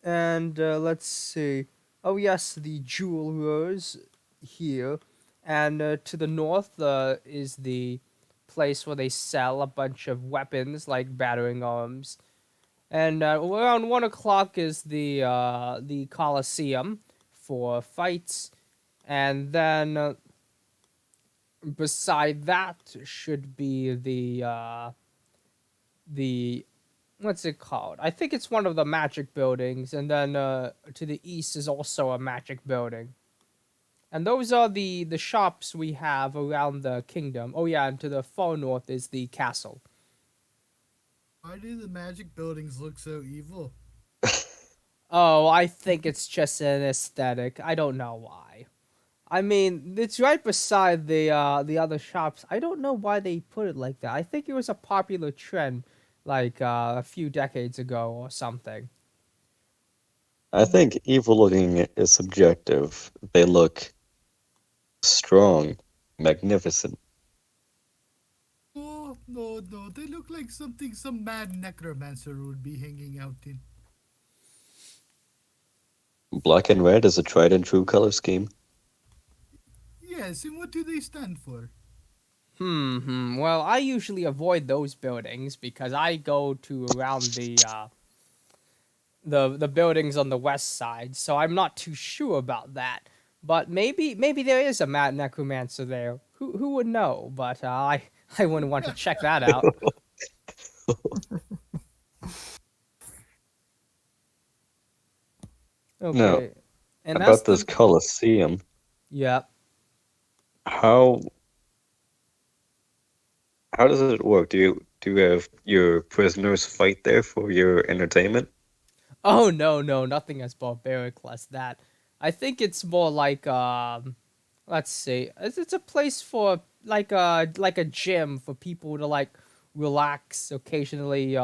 And let's see. Oh yes, the jewelers here, and to the north is the place where they sell a bunch of weapons like battering arms. And around 1 o'clock is the Colosseum for fights, and then beside that should be the what's it called? I think it's one of the magic buildings, and then to the east is also a magic building. And those are the shops we have around the kingdom. Oh yeah, and to the far north is the castle. Why do the magic buildings look so evil? Oh, I think it's just an aesthetic. I don't know why. I mean, it's right beside the other shops. I don't know why they put it like that. I think it was a popular trend like a few decades ago or something. I think evil looking is subjective. They look strong, magnificent. Oh, no. They look like something some mad necromancer would be hanging out in. Black and red is a tried and true color scheme. Yes, and what do they stand for? Well, I usually avoid those buildings because I go to around the buildings on the west side, so I'm not too sure about that. But maybe there is a mad necromancer there. Who would know? But I wouldn't want to check that out. Now, Okay, and as about the this Colosseum, yeah. how how does it work? Do you have your prisoners fight there for your entertainment? Oh no, nothing as barbaric as that. I think it's more like let's see. It's a place for like a gym for people to like relax occasionally,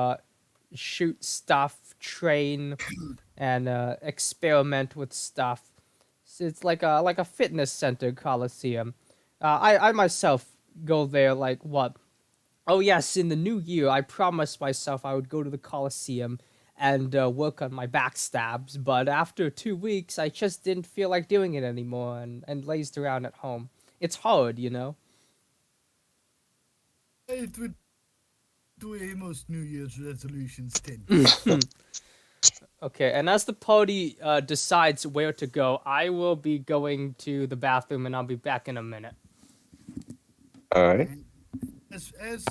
shoot stuff, train, and experiment with stuff. So it's like a fitness center coliseum. I myself go there like what? Oh yes, in the new year, I promised myself I would go to the Coliseum and work on my backstabs. But after 2 weeks, I just didn't feel like doing it anymore and lazed around at home. It's hard, you know. It would the way most New Year's resolutions tend to go. Okay, and as the party decides where to go, I will be going to the bathroom and I'll be back in a minute. All right. And as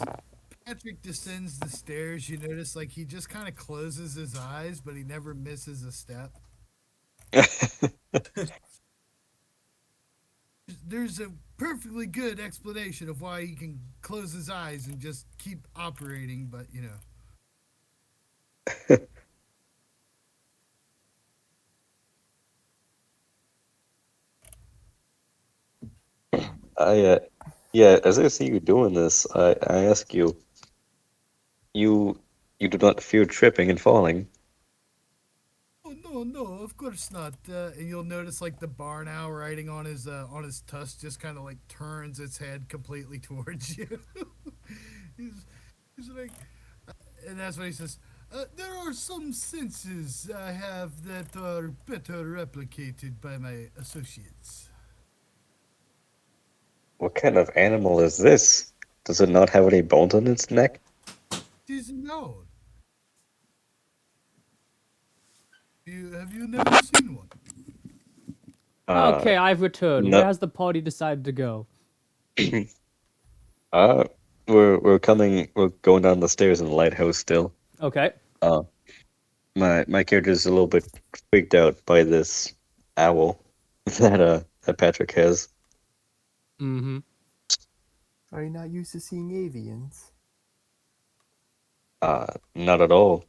Patrick descends the stairs, you notice like he just kind of closes his eyes, but he never misses a step. There's a perfectly good explanation of why he can close his eyes and just keep operating, but you know. I yeah, as I see you doing this, I ask you, you you do not fear tripping and falling. Oh no, no, of course not. And you'll notice like the barn owl riding on his tusk just kind of like turns its head completely towards you. he's, he's like, and that's what he says. There are some senses I have that are better replicated by my associates. What kind of animal is this? Does it not have any bones on its neck? It is an owl. Have you never seen one? Uh, Okay, I've returned. Where no. has the party decided to go? uh, we're going down the stairs in the lighthouse still. Okay. Uh, my character's a little bit freaked out by this owl that Patrick has. Mm-hmm. Are you not used to seeing avians? Not at all.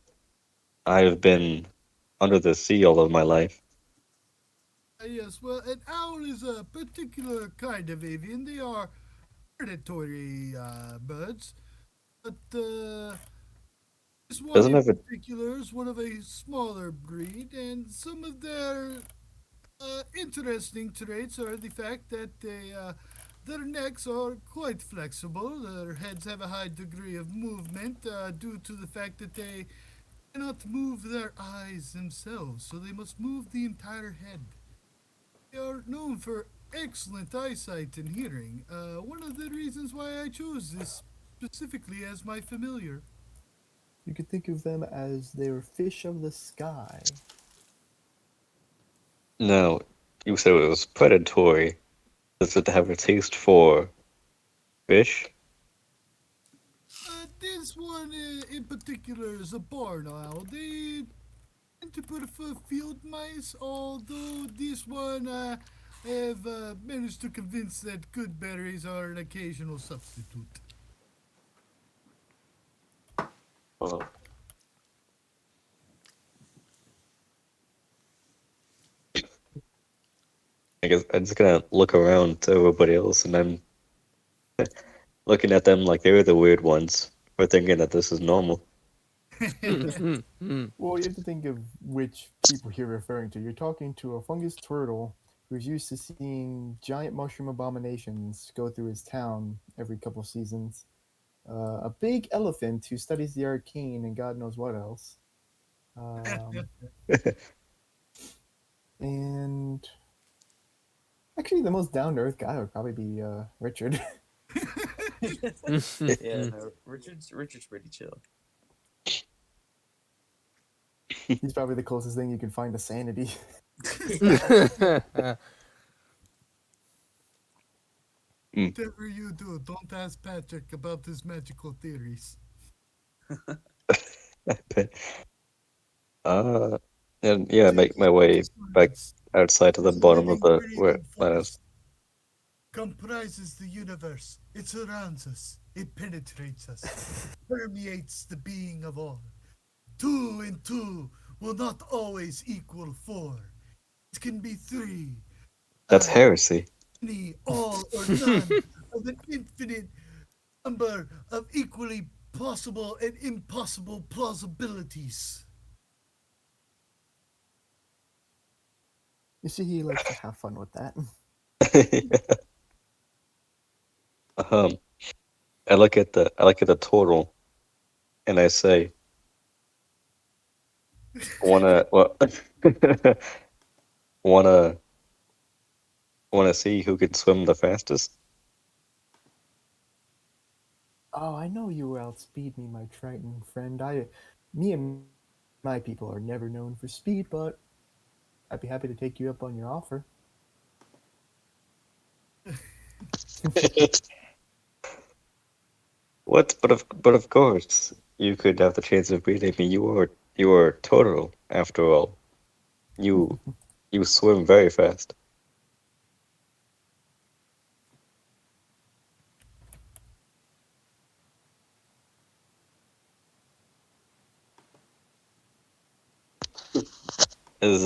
I've been under the sea all of my life. Yes, well, an owl is a particular kind of avian. They are predatory birds, but this one Doesn't in have a particular is one of a smaller breed, and some of their interesting traits are the fact that their necks are quite flexible. Their heads have a high degree of movement due to the fact that they cannot move their eyes themselves, so they must move the entire head. They are known for excellent eyesight and hearing. One of the reasons why I chose this specifically as my familiar. You could think of them as their fish of the sky. no. You said it was predatory. Does it have a taste for fish? This one in particular is a barn owl. They tend to prefer field mice, although this one have managed to convince that good berries are an occasional substitute. Oh, I guess I'm just gonna look around to everybody else, and I'm looking at them like they're the weird ones for thinking that this is normal. Mm-hmm. Well, you have to think of which people you're referring to. You're talking to a fungus turtle who's used to seeing giant mushroom abominations go through his town every couple seasons. A big elephant who studies the arcane and God knows what else. Um, and Actually, the most down to earth guy would probably be Richard. Yeah, no, Richard's pretty chill. He's probably the closest thing you can find to sanity. Mm. Whatever you do, don't ask Patrick about his magical theories. uh, and yeah, Six make my way back words. outside to the This bottom of living, the breathing planet. force comprises the universe. It surrounds us. It penetrates us. Permeates the being of all. 2 and 2 will not always equal 4. It can be 3. That's I, heresy. any, all, or none of an infinite number of equally possible and impossible plausibilities. You see, he likes to have fun with that. um, I look at the total, and I say, wanna well, wanna wanna see who can swim the fastest? Oh, I know you will outspeed me, my Triton friend. Me and my people are never known for speed, but I'd be happy to take you up on your offer. What? But of course, you could have the chance of beating me. You are total after all. You you swim very fast. Is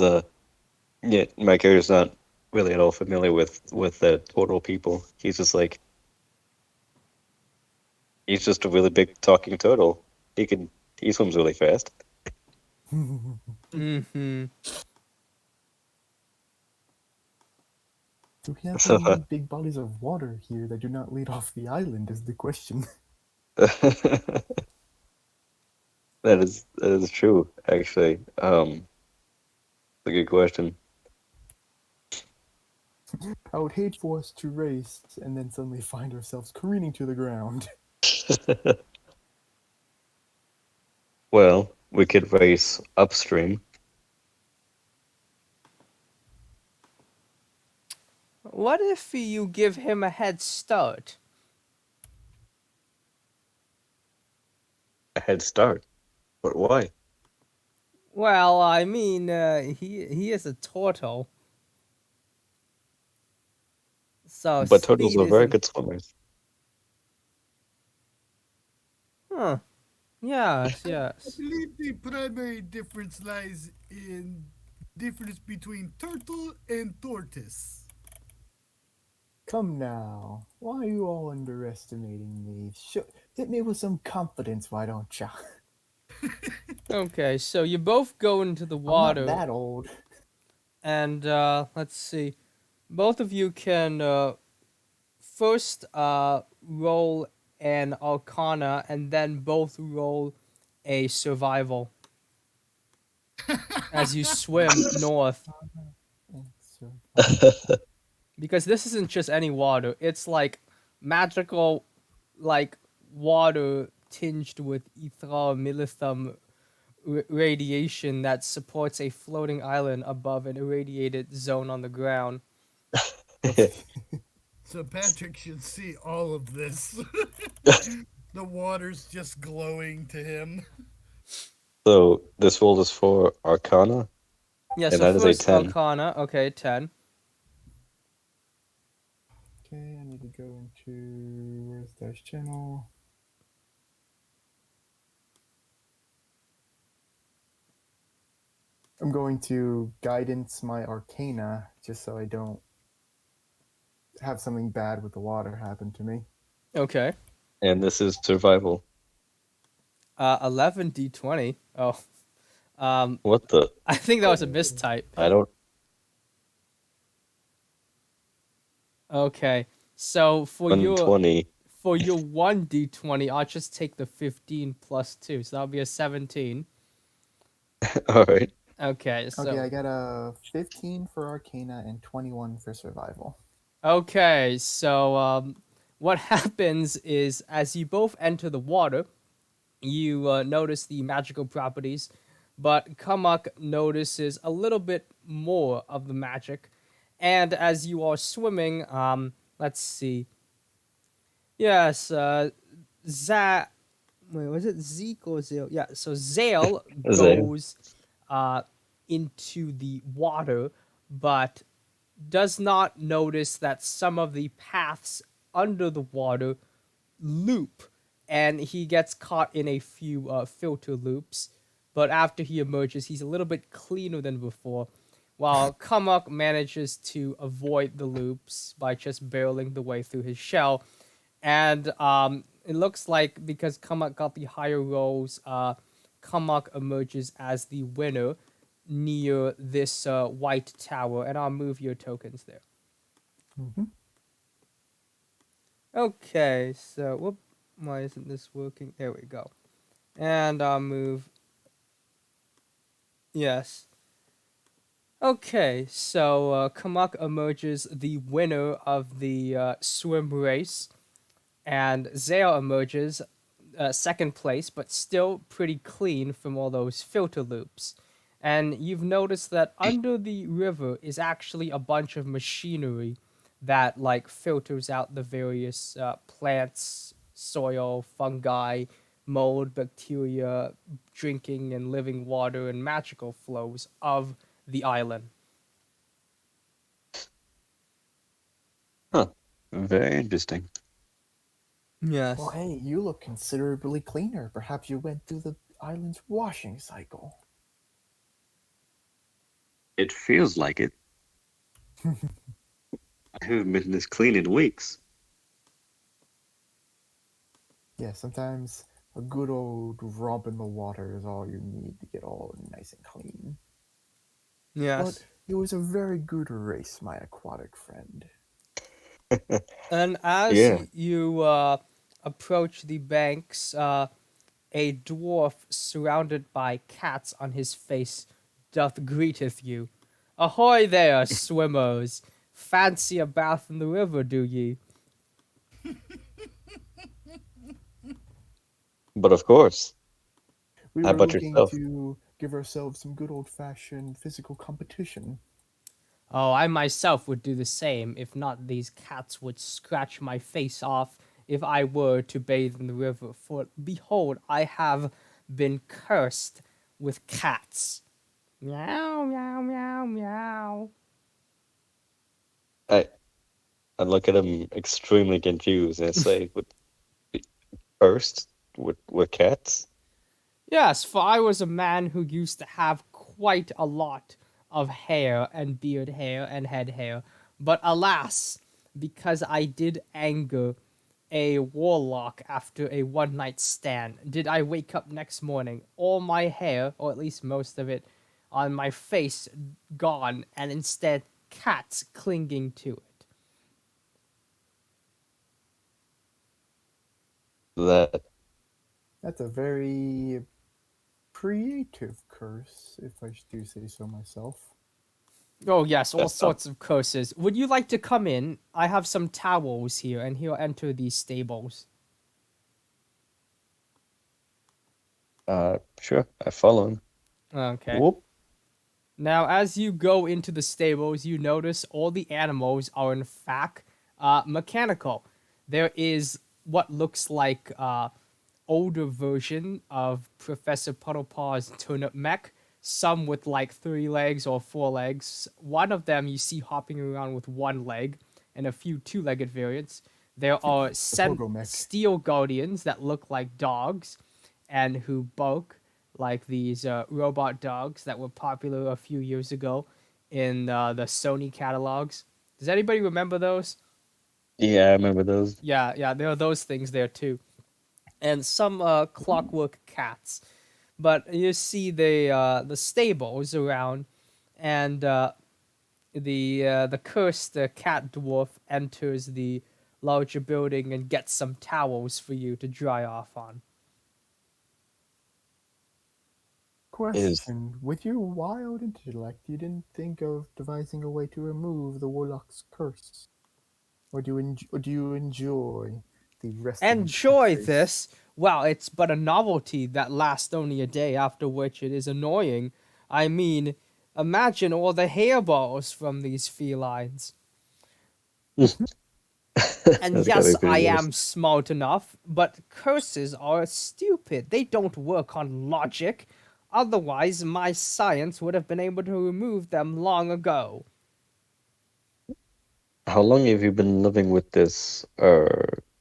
Yeah, my character's not really at all familiar with the total people. He's just a really big talking turtle. He swims really fast. Hmm. Do we have So any big bodies of water here that do not lead off the island? Is the question. that is true, actually. It's a good question. I would hate for us to race and then suddenly find ourselves careening to the ground. Well, we could race upstream. What if you give him a head start? A head start. But why? Well, I mean, he is a turtle, so But turtles speed are very isn't. good swimmers. Huh? Yes, I yes. believe the primary difference lies in difference between turtle and tortoise. Come now, why are you all underestimating me? Hit me with some confidence, why don't ya? Okay, so you both go into the I'm not water, that old. and let's see. Both of you can first roll an Arcana, and then both roll a Survival as you swim north. Because this isn't just any water; it's like magical, like water tinged with ether milithum radiation that supports a floating island above an irradiated zone on the ground. So Patrick should see all of this. The water's just glowing to him. So this roll is for Arcana, Yeah, and so that is a first 10. Arcana, okay, 10. Okay, I need to go into where's Dash Channel. I'm going to guidance my Arcana just so I don't have something bad with the water happen to me. Okay. And this is survival. 11 D20. Oh. Um, What the? I think that was a mistype. I don't. Okay. So 120. for your 1 D20, I'll just take the 15 plus 2. So that'll be a 17. All right. Okay, Okay, I so got a 15 for Arcana and 21 for Survival. Okay, so what happens is as you both enter the water, you notice the magical properties, but Kamak notices a little bit more of the magic. And as you are swimming, let's see. Yes, wait, was it Zeke or Zale? Yeah, so Zale Zale. goes uh, into the water, but does not notice that some of the paths under the water loop, and he gets caught in a few filter loops. But after he emerges, he's a little bit cleaner than before, while Kamak manages to avoid the loops by just barreling the way through his shell. And it looks like because Kamak got the higher rolls, Kamak emerges as the winner near this white tower, and I'll move your tokens there. Mm-hmm. Okay, so whoop, why isn't this working? There we go. And I'll move. Yes. Okay, so Kamak emerges the winner of the swim race, and Zale emerges second place, but still pretty clean from all those filter loops. And you've noticed that under the river is actually a bunch of machinery that like filters out the various plants, soil, fungi, mold, bacteria, drinking and living water and magical flows of the island. Huh. Very interesting. Well, Yes. hey, you look considerably cleaner. Perhaps you went through the island's washing cycle. It feels like it. I haven't been this clean in weeks. Yeah, sometimes a good old rub in the water is all you need to get all nice and clean. But Yes. it was a very good race, my aquatic friend. And as Yeah. you approach the banks, a dwarf surrounded by cats on his face doth greeteth you. Ahoy there, swimmers! Fancy a bath in the river, do ye? But of course. We How were about looking yourself? to give ourselves some good old fashioned physical competition. Oh, I myself would do the same, if not these cats would scratch my face off if I were to bathe in the river, for behold, I have been cursed with cats. Meow, meow, meow, meow. I I look at him extremely confused and say, first with cats? Yes, for I was a man who used to have quite a lot of hair and beard hair and head hair. But alas, because I did anger a warlock after a one night stand, did I wake up next morning, all my hair, or at least most of it, on my face gone, and instead cats clinging to it. That That's a very creative curse, if I do say so myself. Oh, yes, all messed up. sorts of curses. Would you like to come in? I have some towels here, and he'll enter these stables. Sure. I follow him. Okay. Whoop. Now, as you go into the stables, you notice all the animals are in fact mechanical. There is what looks like older version of Professor Puddlepaw's turnip mech. Some with like 3 legs or 4 legs. One of them you see hopping around with 1 leg, and a few two-legged variants. There are The Pogo Mech. steel guardians that look like dogs, and who bulk like these robot dogs that were popular a few years ago in the Sony catalogs. Does anybody remember those? Yeah, I remember those. Yeah, yeah, there are those things there too, and some clockwork cats. But you see the stables around, and the cursed cat dwarf enters the larger building and gets some towels for you to dry off on. Is Question: with your wild intellect, you didn't think of devising a way to remove the warlock's curse? or do you enjoy the resting Enjoy face? this? Well, it's but a novelty that lasts only a day, after which it is annoying. I mean, imagine all the hairballs from these felines. And That's gotta yes, be pretty I gross. am smart enough, but curses are stupid. They don't work on logic. Otherwise, my science would have been able to remove them long ago. How long have you been living with this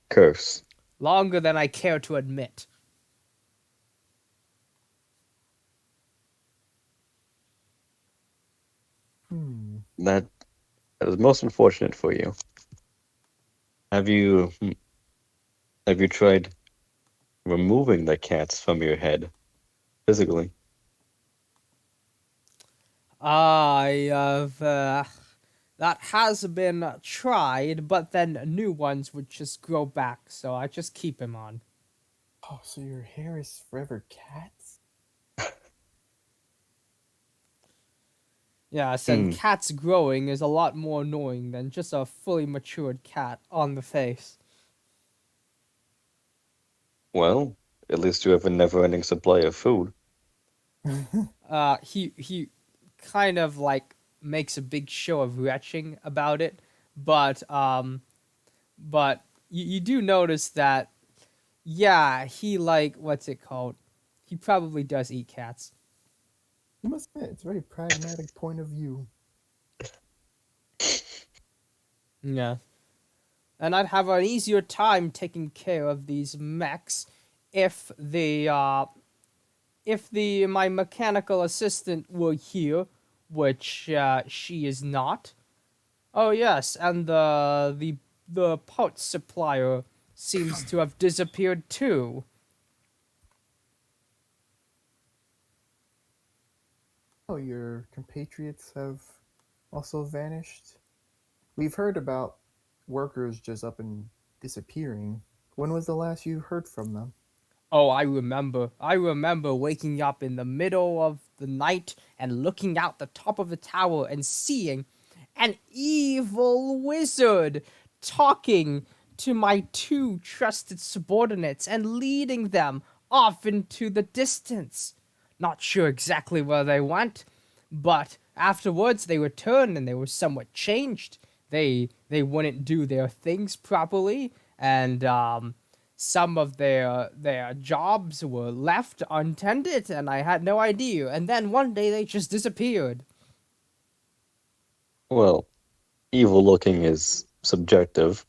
curse? Longer than I care to admit. Hmm. That is most unfortunate for you. Have you have you tried removing the cats from your head physically? I have, that has been tried, but then new ones would just grow back, so I just keep him on. Oh, so your hair is forever cats? Yes, and Hmm. cats growing is a lot more annoying than just a fully matured cat on the face. Well, at least you have a never-ending supply of food. He kind of like makes a big show of retching about it, but but you do notice that, yeah, he like, what's it called? He probably does eat cats. You must admit, it's a very pragmatic point of view. Yeah. And I'd have an easier time taking care of these mechs if the my mechanical assistant were here, which she is not. Oh yes, and the parts supplier seems to have disappeared too. Oh, your compatriots have also vanished? We've heard about workers just up and disappearing. When was the last you heard from them? Oh, I remember. I remember waking up in the middle of the night and looking out the top of the tower and seeing an evil wizard talking to my two trusted subordinates and leading them off into the distance. Not sure exactly where they went, but afterwards they returned and they were somewhat changed. They wouldn't do their things properly, and some of their jobs were left untended, and I had no idea. And then one day they just disappeared. Well, evil looking is subjective.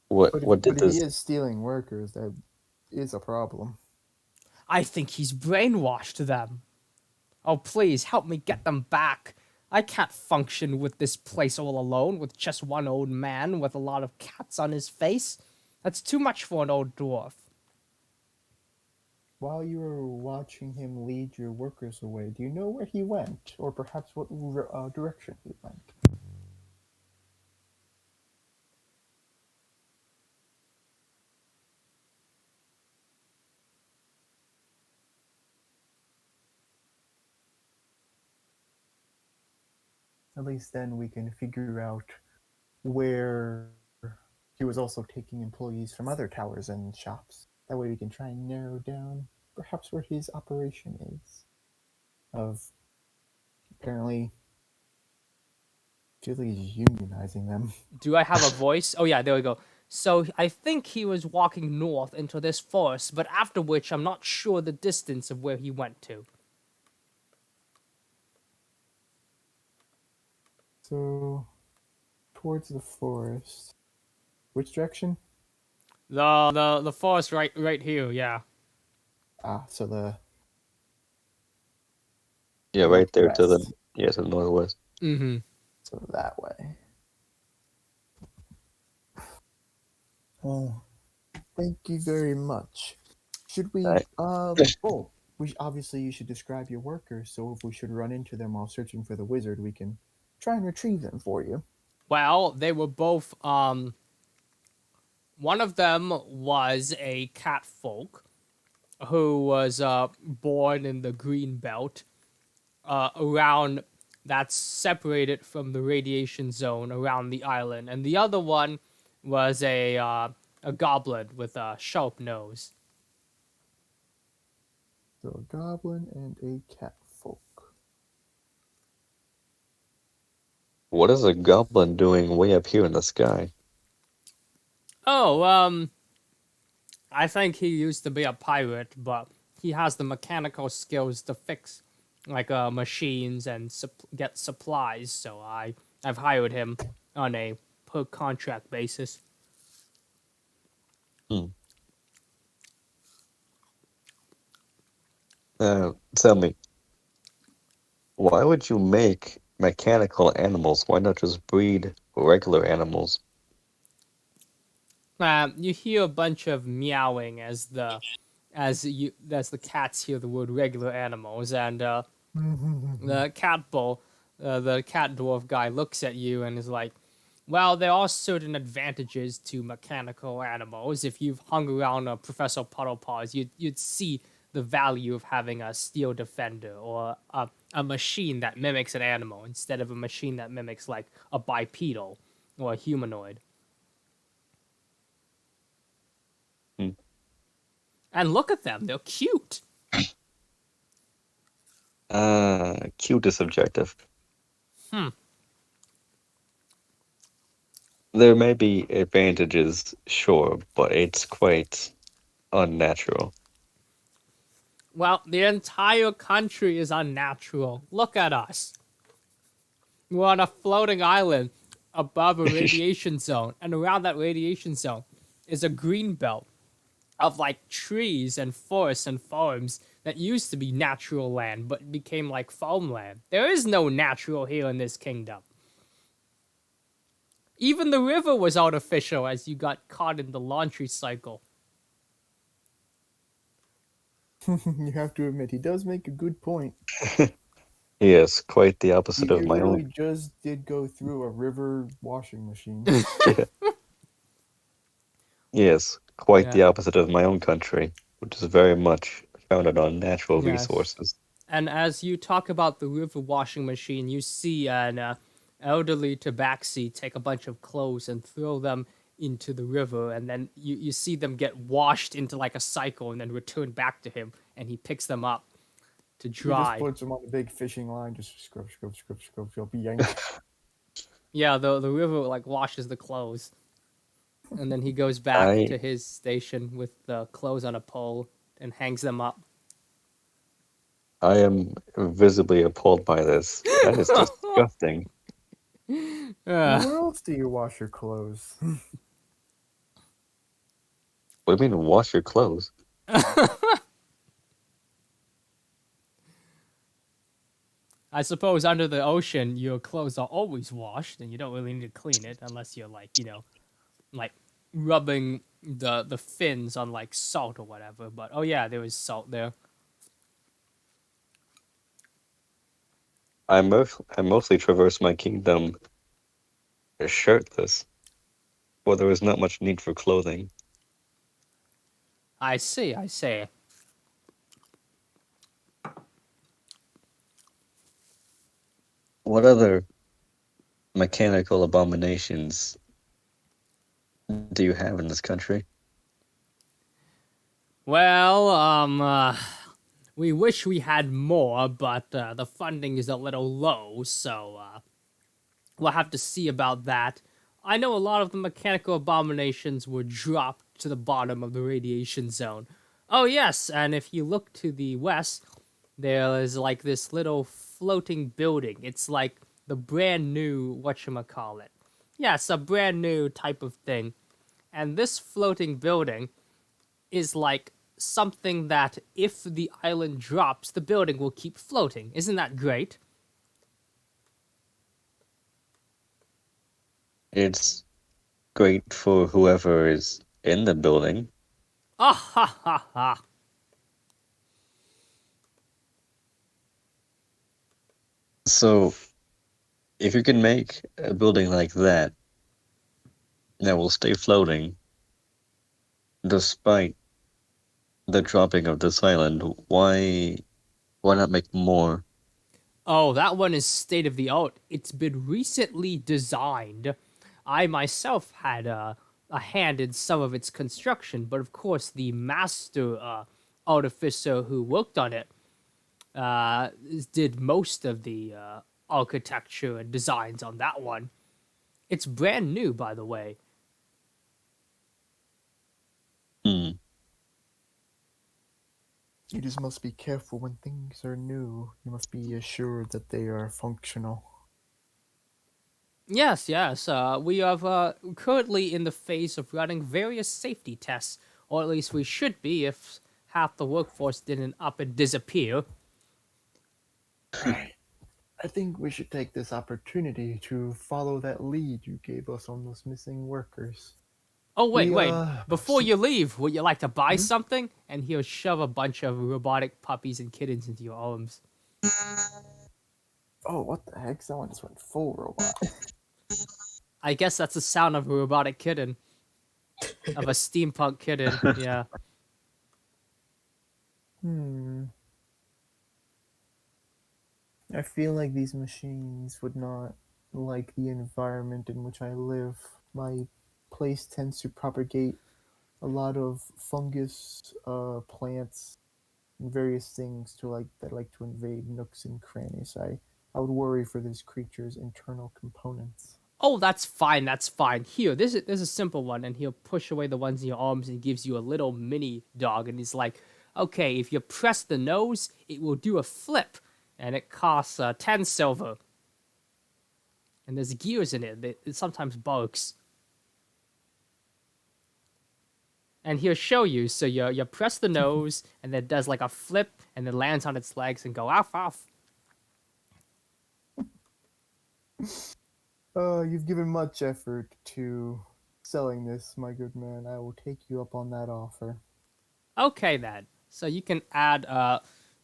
What did But if he this? is stealing workers, that is a problem. I think he's brainwashed them. Oh, please help me get them back. I can't function with this place all alone with just one old man with a lot of cats on his face. That's too much for an old dwarf. While you were watching him lead your workers away, do you know where he went, or perhaps what direction he went? At least then we can figure out where he was also taking employees from other towers and shops. That way we can try and narrow down perhaps where his operation is. Of apparently feels like he's unionizing them. Do I have a voice? Oh yeah, there we go. So I think he was walking north into this forest, but after which I'm not sure the distance of where he went to. So towards the forest. Which direction? The forest right here, yeah. Ah, so the Yeah, right there to the northwest. yeah to the northwest. Mm-hmm. So that way. Well, thank you very much. Should we Right. oh, we obviously you should describe your workers, so if we should run into them while searching for the wizard, we can try and retrieve them for you. Well, they were both one of them was a cat folk who was born in the green belt around that's separated from the radiation zone around the island, and the other one was a goblin with a sharp nose. So a goblin and a cat folk. What is a goblin doing way up here in the sky? Oh, I think he used to be a pirate, but he has the mechanical skills to fix like machines and get supplies. So I've hired him on a per contract basis. Hmm. Tell me, why would you make mechanical animals? Why not just breed regular animals? You hear a bunch of meowing as the cats hear the word regular animals, and the the cat dwarf guy looks at you and is like, "Well, there are certain advantages to mechanical animals. If you've hung around Professor Puddlepaws, you'd see the value of having a steel defender or a machine that mimics an animal instead of a machine that mimics like a bipedal or a humanoid. Hmm. And look at them; they're cute." Cute is subjective. Hmm. There may be advantages, sure, but it's quite unnatural. Well, the entire country is unnatural. Look at us. We're on a floating island above a radiation zone, and around that radiation zone is a green belt of like trees and forests and farms that used to be natural land but became like farmland. There is no natural here in this kingdom. Even the river was artificial as you got caught in the laundry cycle. You have to admit, he does make a good point. Yes, quite the opposite You of my literally own. just did go through a river washing machine. Yeah. Yes, quite Yeah. the opposite of my own country, which is very much founded on natural Yes. resources. And as you talk about the river washing machine, you see an elderly tabaxi take a bunch of clothes and throw them into the river, and then you see them get washed into like a cycle and then return back to him, and he picks them up to He just dry. puts him on the big fishing line, just scrub, scrub, scrub, scrub, scrub, yank. Yeah, the river like washes the clothes, and then he goes back I to his station with the clothes on a pole and hangs them up. I am visibly appalled by this. That is disgusting. Uh, Well, where else do you wash your clothes? What do you mean wash your clothes? I suppose under the ocean, your clothes are always washed, and you don't really need to clean it unless you're like, like rubbing the fins on like salt or whatever. But oh yeah, there is salt there. I mostly traverse my kingdom shirtless, for there is not much need for clothing. I see, I see. What other mechanical abominations do you have in this country? Well, we wish we had more, but the funding is a little low, so we'll have to see about that. I know a lot of the mechanical abominations were dropped to the bottom of the radiation zone. Oh, yes, and if you look to the west, there is like this little floating building. It's like the brand new, whatchamacallit. Yes, a brand new type of thing. And this floating building is like something that if the island drops, the building will keep floating. Isn't that great? It's great for whoever is in the building. Ah ha ha ha. So, if you can make a building like that will stay floating despite the dropping of this island, why not make more? Oh, that one is state of the art. It's been recently designed. I myself had a hand in some of its construction, but of course the master artificer who worked on it uh, did most of the architecture and designs on that one. It's brand new, by the way. Hmm. You just must be careful when things are new. You must be assured that they are functional. Yes, yes. We are currently in the phase of running various safety tests, or at least we should be if half the workforce didn't up and disappear. Right. I think we should take this opportunity to follow that lead you gave us on those missing workers. Oh, wait, We, wait. Before see- you leave, would you like to buy Hmm? something? And he'll shove a bunch of robotic puppies and kittens into your arms. Oh, what the heck? Someone just went full robot. I guess that's the sound of a robotic kitten, of a steampunk kitten. Yeah. Hmm. I feel like these machines would not like the environment in which I live. My place tends to propagate a lot of fungus, plants, and various things to like that like to invade nooks and crannies. I would worry for this creature's internal components. Oh, that's fine. That's fine. Here, this is a simple one, and he'll push away the ones in your arms and gives you a little mini dog, and he's like, "Okay, if you press the nose, it will do a flip, and it costs 10 silver. And there's gears in it. It sometimes bugs." And he'll show you. So you press the nose, and then it does like a flip, and then lands on its legs and go off off. You've given much effort to selling this, my good man. I will take you up on that offer. Okay then. So you can add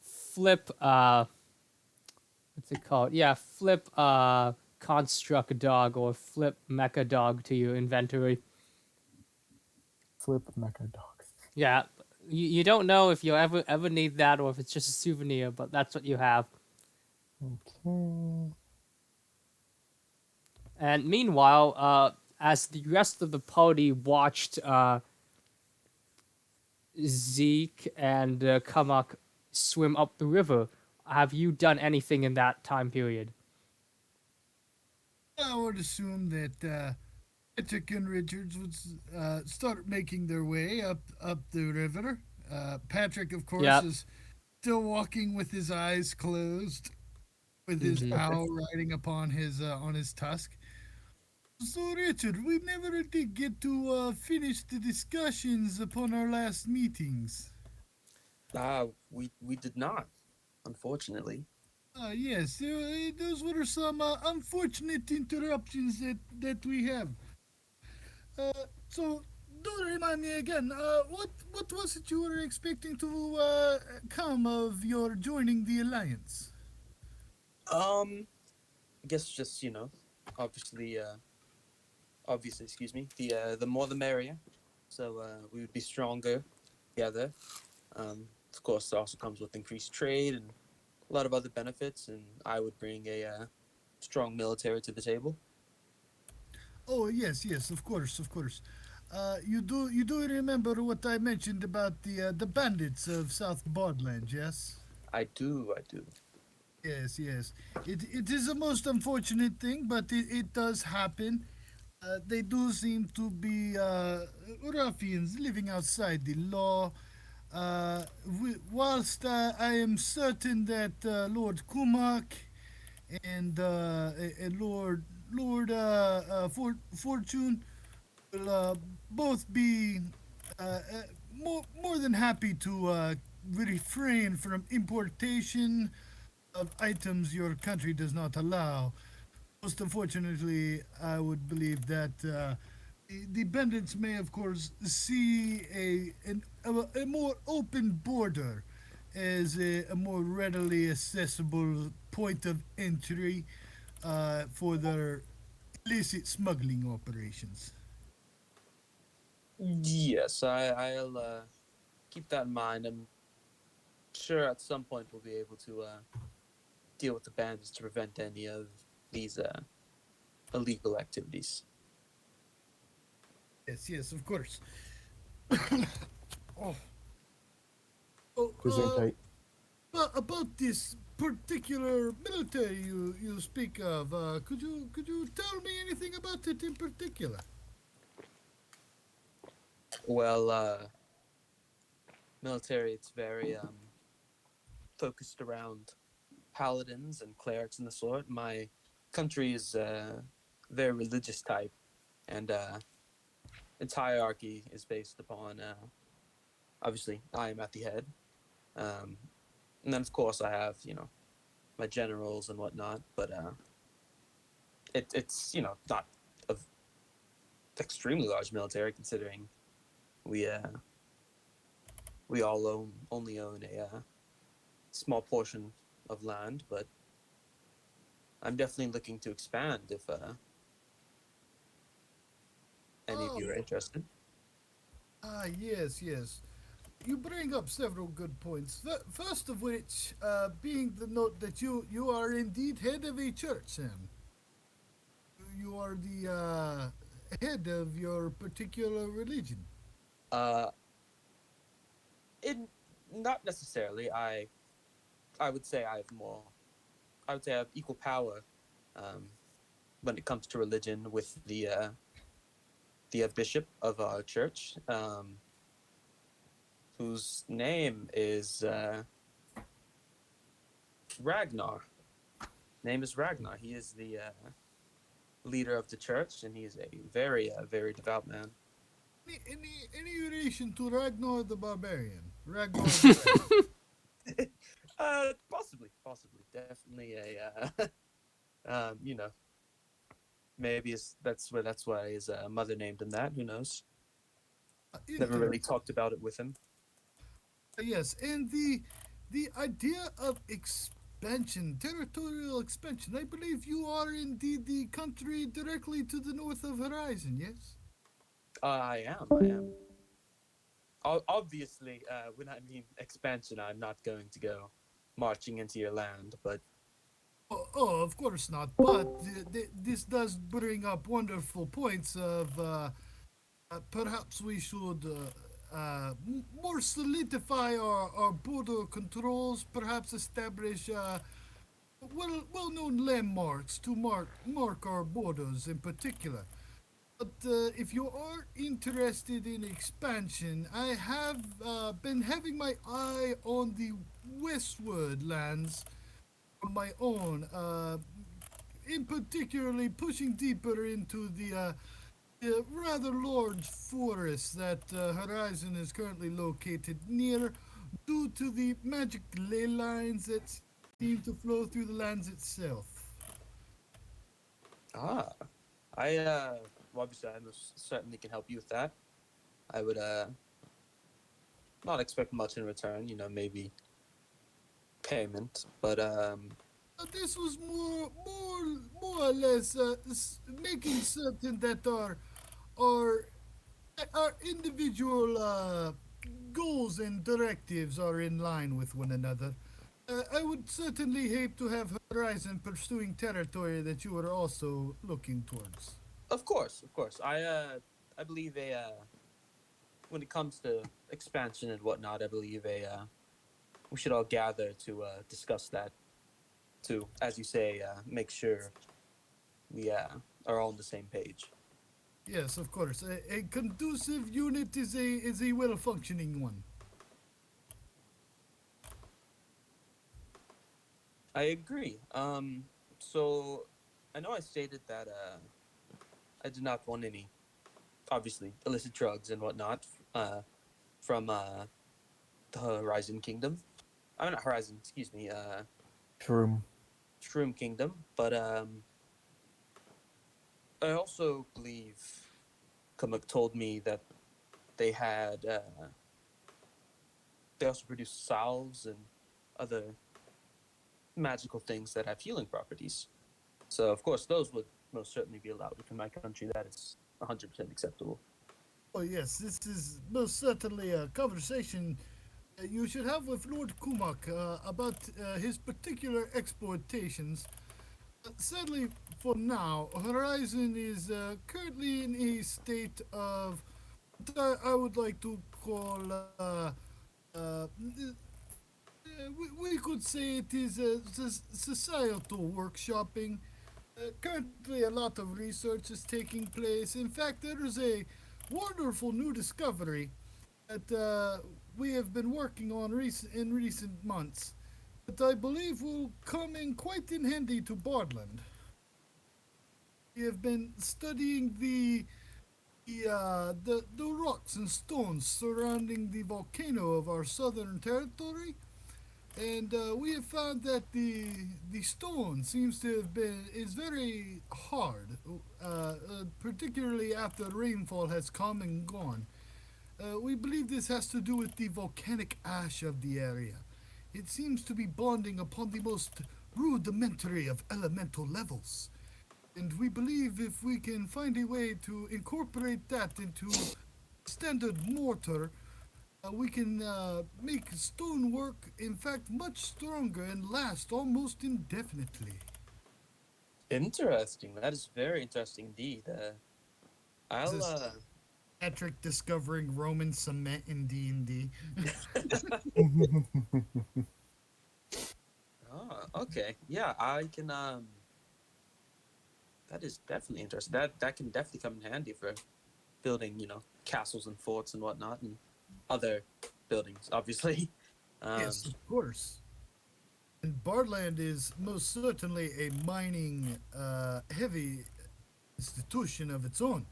flip what's it called? Yeah, flip construct dog or flip mecha dog to your inventory. Flip mecha dogs. Yeah, you don't know if you ever need that or if it's just a souvenir, but that's what you have. Okay. And meanwhile, as the rest of the party watched Zeke and Kamak swim up the river, have you done anything in that time period? I would assume that Patrick and Richards would start making their way up the river. Patrick, of course, Yep. is still walking with his eyes closed, with his Hmm. owl riding upon his on his tusk. So, Richard, we never did get to finish the discussions upon our last meetings. We did not, unfortunately. Yes, those were some unfortunate interruptions that we have. Uh, so, do remind me again, what was it you were expecting to come of your joining the Alliance? I guess just obviously, excuse me, the more the merrier. So we would be stronger together. Of course, it also comes with increased trade and a lot of other benefits, and I would bring a strong military to the table. Oh yes, yes, of course, of course. You do remember what I mentioned about the bandits of South Bordland, yes? I do. Yes, yes. It is a most unfortunate thing, but it does happen. They do seem to be ruffians living outside the law. Whilst I am certain that Lord Kumak and Lord Fortune will both be more than happy to refrain from importation of items your country does not allow. Most unfortunately, I would believe that the bandits may, of course, see a more open border as a more readily accessible point of entry for their illicit smuggling operations. Yes, I'll keep that in mind. I'm sure at some point we'll be able to deal with the bandits to prevent any of these illegal activities. Yes, yes, of course. Oh, oh, Gesundheit. but about this particular military you speak of, could you tell me anything about it in particular? Well, military, it's very focused around paladins and clerics and the sort. My country is very religious type, and its hierarchy is based upon obviously I am at the head, um, and then of course I have my generals and whatnot. But it's not of extremely large military considering we we all only own a small portion of land, but I'm definitely looking to expand if any of Oh, you are interested. yes, yes. You bring up several good points. First of which, being the note that you are indeed head of a church, Sam. You are the head of your particular religion. Uh, in not necessarily. I would say I have more. I would say I have equal power um, when it comes to religion with the bishop of our church, whose name is Ragnar. Name is Ragnar. He is the leader of the church, and he is a very devout man. Any relation to Ragnar the Barbarian? Ragnar the Red. Possibly, definitely a maybe that's why his mother named him that. Who knows? Never really Interesting. talked about it with him. Yes, and the idea of expansion, territorial expansion. I believe you are indeed the country directly to the north of Horizon. Yes. I am. Obviously, when I mean expansion, I'm not going to go marching into your land, but Oh, of course not. But this does bring up wonderful points of perhaps we should more solidify our border controls. Perhaps establish well-known landmarks to mark our borders in particular. But if you are interested in expansion, I have been having my eye on the westward lands on my own. In particularly pushing deeper into the rather large forest that Horizon is currently located near, due to the magic ley lines that seem to flow through the lands itself. ah, I well, obviously I most certainly can help you with that. I would not expect much in return, maybe payment, but This was more or less making certain that our our individual goals and directives are in line with one another. I would certainly hate to have Horizon pursuing territory that you are also looking towards. of course, I believe a when it comes to expansion and whatnot, I believe a we should all gather to discuss that to, as you say, make sure we are all on the same page. Yes, of course. A conducive unit is a well functioning one. I agree. So I know I stated that I did not want any, obviously, illicit drugs and whatnot from the Horizon Kingdom. I'm not Horizon, excuse me, Shroom. Shroom Kingdom. But I also believe Kamuk told me that they had they also produce salves and other magical things that have healing properties. So of course those would most certainly be allowed within my country. That is 100% acceptable. Oh, yes, this is most certainly a conversation you should have with Lord Kumak about his particular exploitations. Sadly, for now, Horizon is currently in a state of what I would like to call we could say it is a societal workshopping. Currently, a lot of research is taking place. In fact, there is a wonderful new discovery that we have been working on in recent months that I believe will come in quite in handy to Bardland. We have been studying the rocks and stones surrounding the volcano of our southern territory, and we have found that the stone seems to have been is very hard, particularly after rainfall has come and gone. We believe this has to do with the volcanic ash of the area. It seems to be bonding upon the most rudimentary of elemental levels. And we believe if we can find a way to incorporate that into standard mortar, we can make stonework, in fact, much stronger and last almost indefinitely. Interesting. That is very interesting indeed. This I'll is Patrick discovering Roman cement in D&D. Oh, okay. Yeah, I can that is definitely interesting. That can definitely come in handy for building, castles and forts and whatnot and other buildings, obviously. Um Yes, of course. And Bardland is most certainly a mining heavy institution of its own.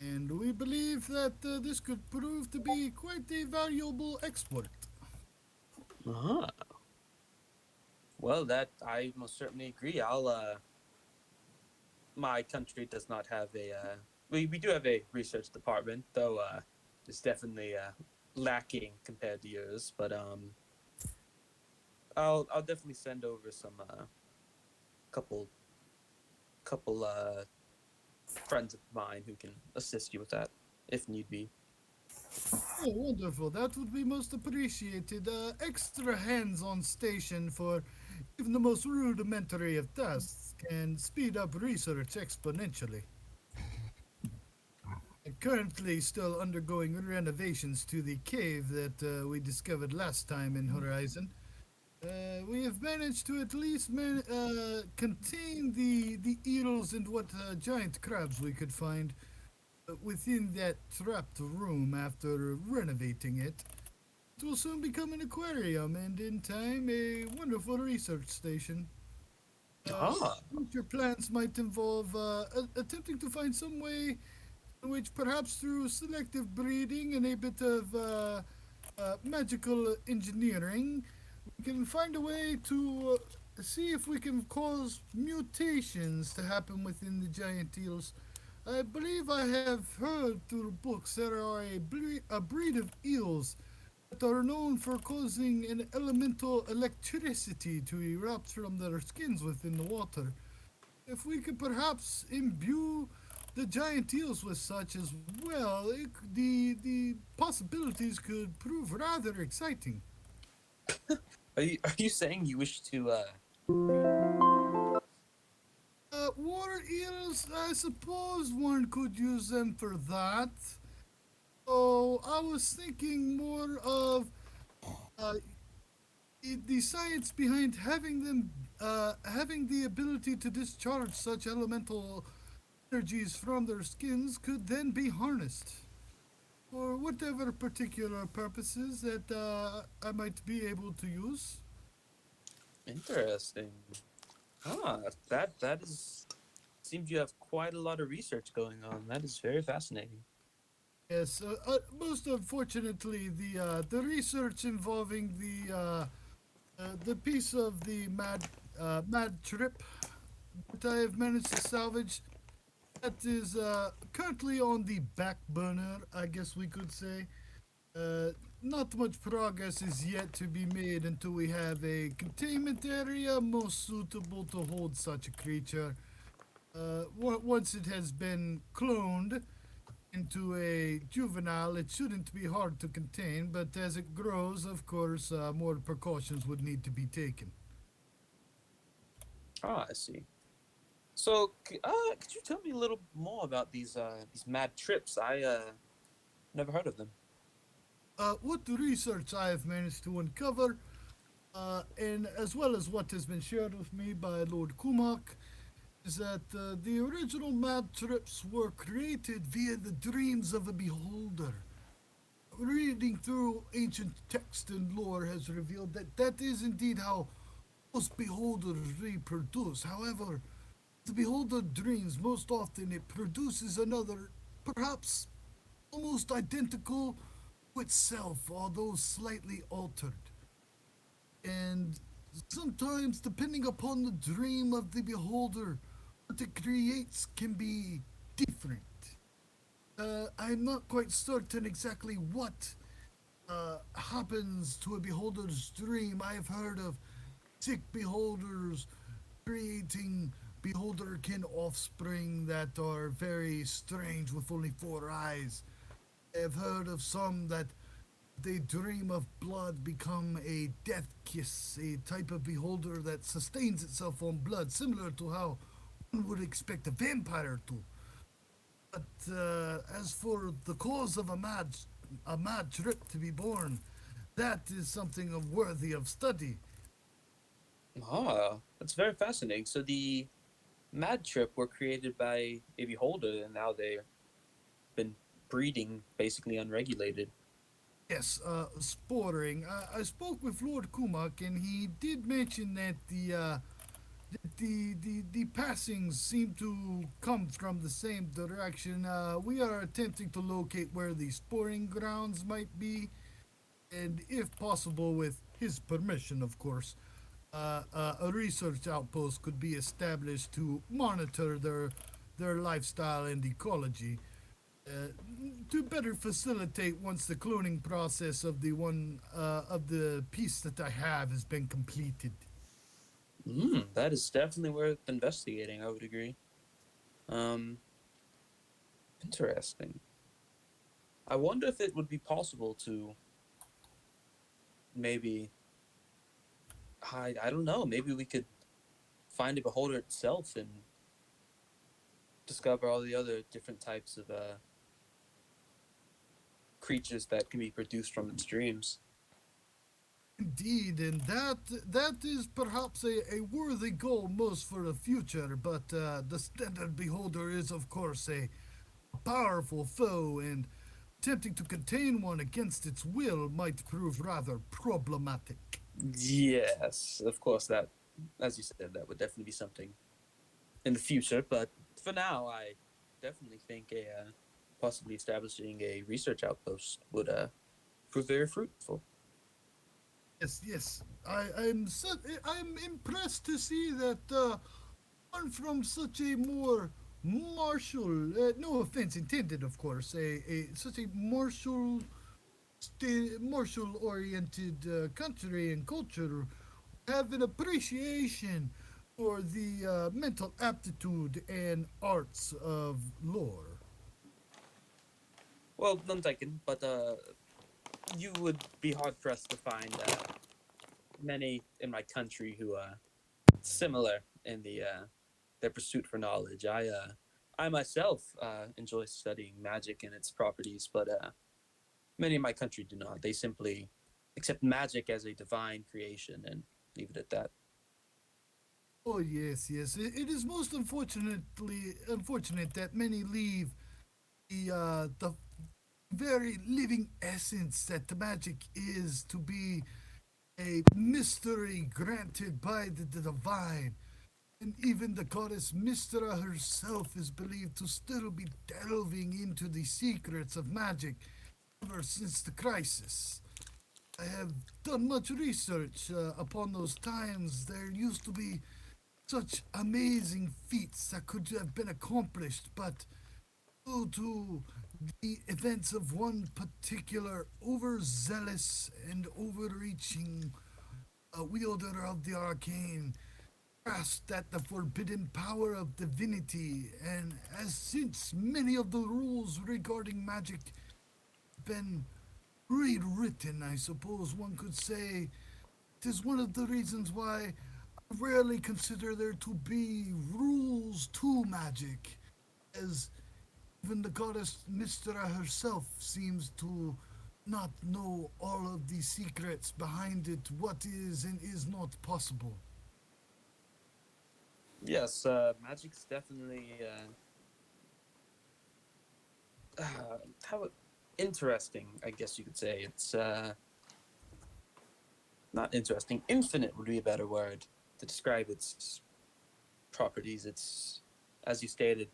And we believe that this could prove to be quite a valuable export. uh well, that I most certainly agree. I'll My country does not have a we do have a research department, though it's definitely lacking compared to yours, but I'll definitely send over some couple couple friends of mine who can assist you with that if need be. Oh, wonderful. That would be most appreciated. Extra hands on station for even the most rudimentary of tasks can speed up research exponentially. And currently still undergoing renovations to the cave that we discovered last time in Horizon. We have managed to at least contain the eels and what giant crabs we could find within that trapped room after renovating it. It will soon become an aquarium and, in time, a wonderful research station. Ah, Future plans might involve attempting to find some way in which, perhaps through selective breeding and a bit of magical engineering, we can find a way to see if we can cause mutations to happen within the giant eels. I believe I have heard through books there are a breed of eels that are known for causing an elemental electricity to erupt from their skins within the water. If we could perhaps imbue the giant eels with such as well, the possibilities could prove rather exciting. are you saying you wish to Water eels, I suppose one could use them for that. Oh, I was thinking more of uh, the science behind having them having the ability to discharge such elemental energies from their skins could then be harnessed for whatever particular purposes that I might be able to use. interesting? That is seems you have quite a lot of research going on. That is very fascinating. Yes, most unfortunately, the research involving the piece of the mad trip that I have managed to salvage that is currently on the back burner, I guess we could say. Uh, Not much progress is yet to be made until we have a containment area most suitable to hold such a creature. Once it has been cloned into a juvenile, it shouldn't be hard to contain, but as it grows, of course, more precautions would need to be taken. Ah, I see. Could you tell me a little more about these mad trips? I never heard of them. What the research I have managed to uncover, and as well as what has been shared with me by Lord Kumak, is that the original mad trips were created via the dreams of a beholder. Reading through ancient text and lore has revealed that that is indeed how most beholders reproduce. However, the beholder dreams most often it produces another, perhaps almost identical to itself, although slightly altered. And sometimes, depending upon the dream of the beholder, what it creates can be different. I'm not quite certain exactly what happens to a beholder's dream. I've heard of sick beholders creating beholder-kin offspring that are very strange with only four eyes. I've heard of some that they dream of blood become a death kiss, a type of beholder that sustains itself on blood, similar to how one would expect a vampire to. But as for the cause of a mad trip to be born, that is something worthy of study. Ah, that's very fascinating. So the mad trip were created by a beholder, and now they've been breeding basically unregulated. Yes, sporting. I spoke with Lord Kumak, and he did mention that the passings seem to come from the same direction. We are attempting to locate where the sporting grounds might be, and if possible, with his permission, of course, a research outpost could be established to monitor their lifestyle and ecology. Uh, to better facilitate once the cloning process of the piece that I have has been completed. That is definitely worth investigating. I would agree. Um, Interesting. I wonder if it would be possible to maybe I don't know. Maybe we could find a beholder itself and discover all the other different types of creatures that can be produced from its dreams. Indeed, and that is perhaps a worthy goal most for the future. But the standard beholder is, of course, a powerful foe, and attempting to contain one against its will might prove rather problematic. Yes, of course. That, as you said, that would definitely be something in the future. But for now, I definitely think a possibly establishing a research outpost would prove very fruitful. Yes, yes. I'm impressed to see that one from such a more martial, no offense intended, of course, a such a martial oriented country and culture have an appreciation for the mental aptitude and arts of lore. Well, none taken, but you would be hard pressed to find many in my country who are similar in their pursuit for knowledge. I myself enjoy studying magic and its properties, but many in my country do not. They simply accept magic as a divine creation and leave it at that. Oh yes, yes. It is most unfortunate that many leave the very living essence that the magic is to be a mystery granted by the divine. And even the goddess Mystra herself is believed to still be delving into the secrets of magic ever since the crisis. I have done much research upon those times. There used to be such amazing feats that could have been accomplished, but due to the events of one particular overzealous and overreaching wielder of the arcane, grasped at the forbidden power of divinity, and has since many of the rules regarding magic been rewritten, I suppose one could say. It is one of the reasons why I rarely consider there to be rules to magic, as even the goddess Mystera herself seems to not know all of the secrets behind it, what is and is not possible. Yes, magic's definitely how interesting, I guess you could say. It's not interesting. Infinite would be a better word to describe its properties. It's, as you stated,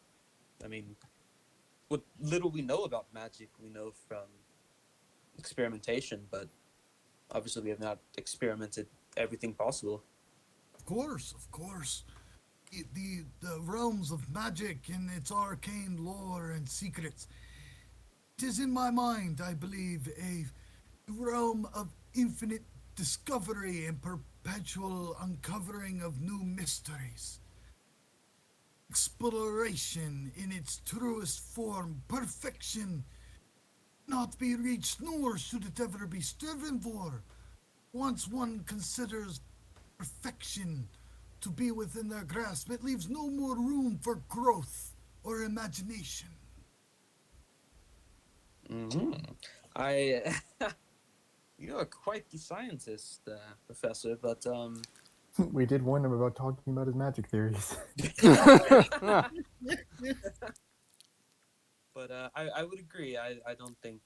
I mean, what little we know about magic, we know from experimentation, but obviously we have not experimented everything possible. Of course, of course. The realms of magic and its arcane lore and secrets. It is in my mind, I believe, a realm of infinite discovery and perpetual uncovering of new mysteries. Exploration in its truest form, perfection, not be reached, nor should it ever be striven for. Once one considers perfection to be within their grasp, it leaves no more room for growth or imagination. Hmm. I, you are quite the scientist, Professor. But We did warn him about talking about his magic theories. but I would agree. I don't think,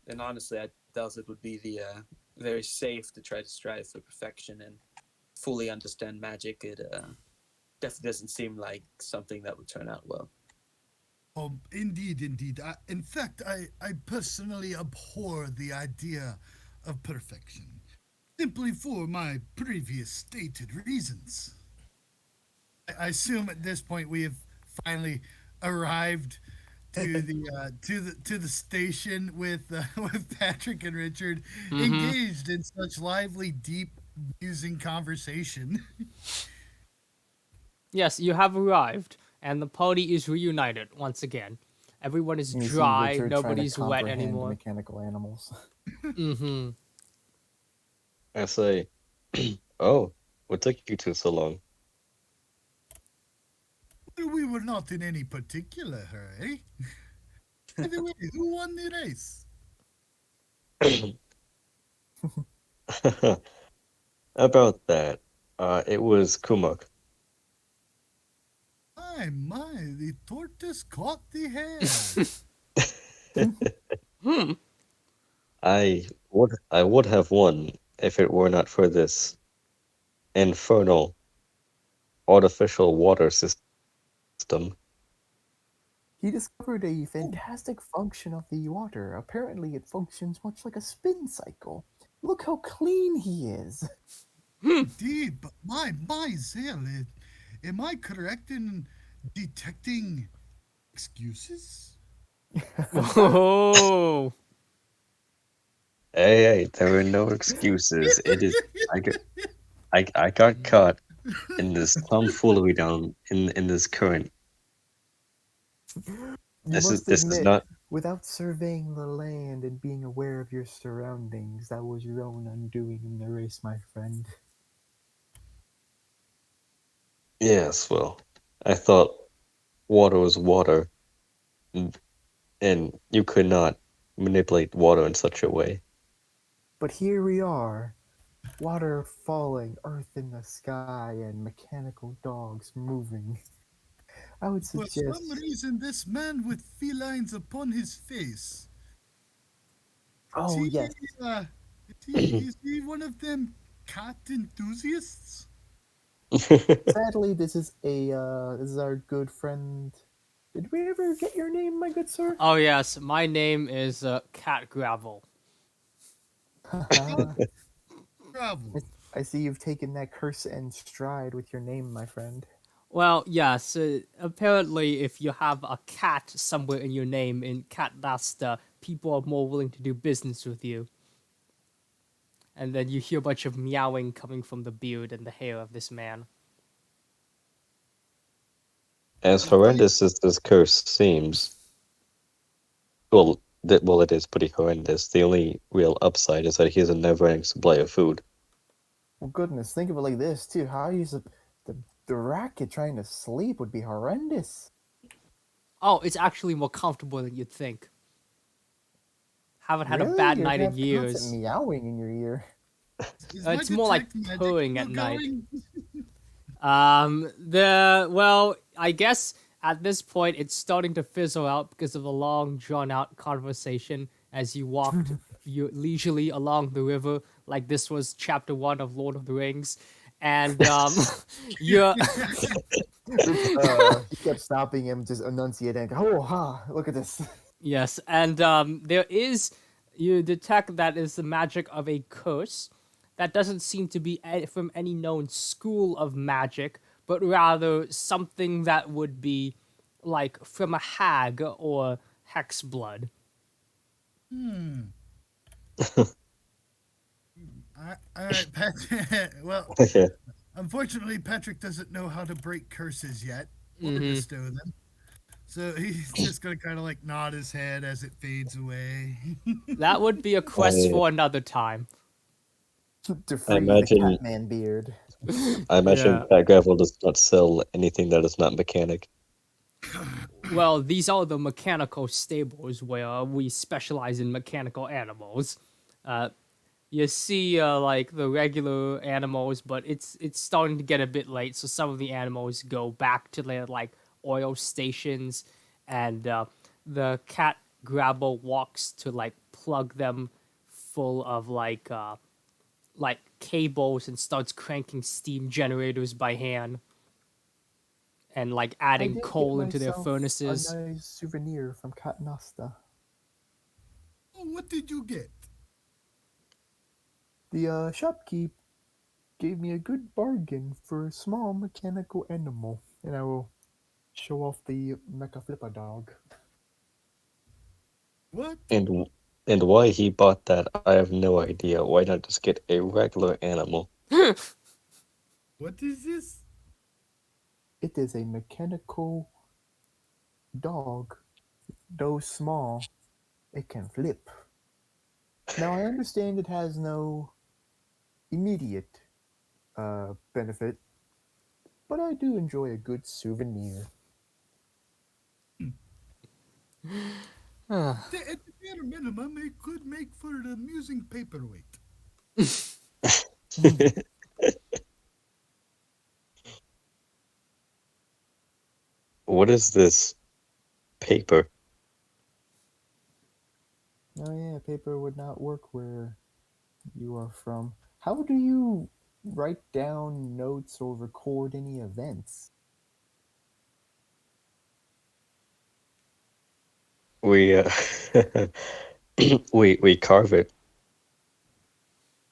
and honestly, I doubt it would be the very safe to try to strive for perfection and fully understand magic. It definitely doesn't seem like something that would turn out well. Oh, indeed, indeed. In fact, I personally abhor the idea of perfection, simply for my previous stated reasons. I assume at this point we have finally arrived to the station with with Patrick and Richard Mm-hmm. engaged in such lively, deep, musing conversation. Yes, you have arrived, and the party is reunited once again. Everyone is And you see dry, Richard trying to nobody's wet comprehend anymore. mechanical animals. Mm-hmm. I say, oh, what took you two so long? We were not in any particular hurry. By the way, who won the race? About that, it was Kumuk. My, the tortoise caught the hare. Hmm. I would have won if it were not for this infernal artificial water system. He discovered a fantastic function of the water. Apparently, it functions much like a spin cycle. Look how clean he is. Indeed, but my zeal, am I correct in detecting excuses? Oh. Hey, there are no excuses. It is I got I got caught in this tomfoolery down in this current. You This is must this is admit, not. without surveying the land and being aware of your surroundings, that was your own undoing in the race, my friend. Yes, well, I thought water was water, and and you could not manipulate water in such a way. But here we are, water falling, earth in the sky, and mechanical dogs moving. I would For some suggest. reason, this man with felines upon his face. Is Oh, he, yes. uh, is he one of them cat enthusiasts? Sadly, this is our good friend. Did we ever get your name, my good sir? Oh yes, my name is Cat Gravel. Cat Haha. travel. I see you've taken that curse and stride with your name, my friend. Well, yes. Apparently, if you have a cat somewhere in your name in Catnesta, people are more willing to do business with you. And then you hear a bunch of meowing coming from the beard and the hair of this man. As Is my horrendous as this curse seems, well, it is pretty horrendous. The only real upside is that he has a never-ending supply of food. Well, goodness, think of it like this too. How you the the racket trying to sleep would be horrendous. Oh, it's actually more comfortable than you'd think. Haven't had a Really, bad you'd night in have constant years. meowing in your ear. Is my It's more like detect magic purring still at night. going? I guess at this point it's starting to fizzle out because of the long drawn out conversation as you walked you leisurely along the river like this was chapter 1 of Lord of the Rings. And you're He kept stopping him, just enunciating. Oh, ha! Look at this. yes, and there is you detect that is the magic of a curse that doesn't seem to be from any known school of magic, but rather something that would be like from a hag or hex blood. Hmm. All right, Patrick. Well, Yeah. unfortunately, Patrick doesn't know how to break curses yet or Hmm. bestow them. So he's just gonna kind of like nod his head as it fades away. That would be a quest I for another time. To I free the imagine Catman beard. I imagine Yeah. Pat Gravel does not sell anything that is not mechanic. Well, these are the mechanical stables where we specialize in mechanical animals. Uh, you see like the regular animals, but it's starting to get a bit late, so some of the animals go back to their like oil stations, and the cat grabber walks to like plug them full of like cables and starts cranking steam generators by hand and like I adding did get coal into their myself a furnaces. nice souvenir from Catnesta. Oh, what did you get? The shopkeep gave me a good bargain for a small mechanical animal, and I will show off the Mecha Flipper dog. What? And and why he bought that, I have no idea. Why not just get a regular animal? What is this? It is a mechanical dog, though small, it can flip. Now I understand it has no immediate benefit, but I do enjoy a good souvenir. At the bare minimum, it could make for an amusing paperweight. What is this paper? Oh yeah, paper would not work where you are from. How do you write down notes or record any events? We we carve it.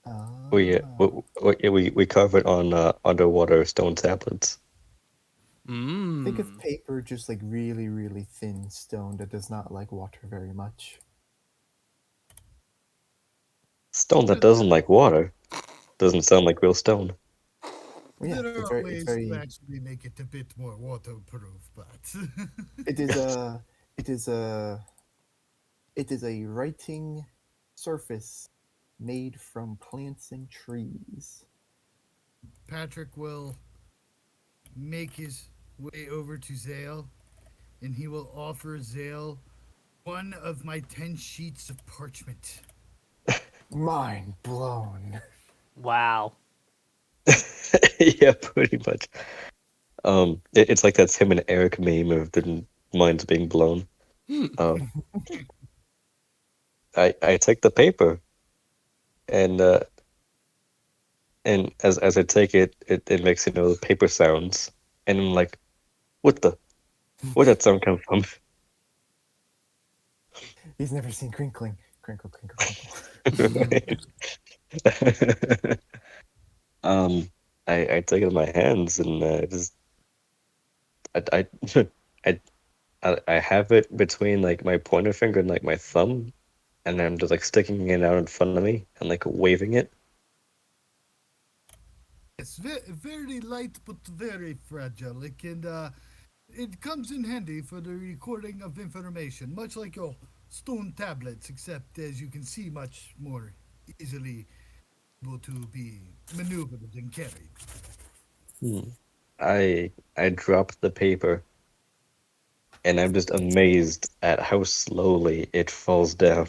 Ah, We carve it on underwater stone tablets. think of Mmm. paper just like really, really thin stone that does not like water very much. Stone that There doesn't like water. Doesn't sound like real stone. Well, yeah, there are it's ways to very. actually make it a bit more waterproof, but It is a. It is a. It is a writing surface made from plants and trees. Patrick will make his way over to Zale, and he will offer Zale one of my 10 sheets of parchment. Mind blown. Wow. Yeah, pretty much. It's like that's him and Eric meme of the minds being blown. Um, I take the paper and as I take it, it makes the paper sounds, and I'm like, what the where'd that sound come from? He's never seen crinkling. Crinkle, crinkle, crinkle. um, I take it in my hands and just I I I have it between like my pointer finger and like my thumb, and I'm just like sticking it out in front of me and like waving it. It's very light but very fragile. It comes in handy for the recording of information, much like your stone tablets, except as you can see much more easily. able to be maneuvered and carried. Hmm. I drop the paper and I'm just amazed at how slowly it falls down.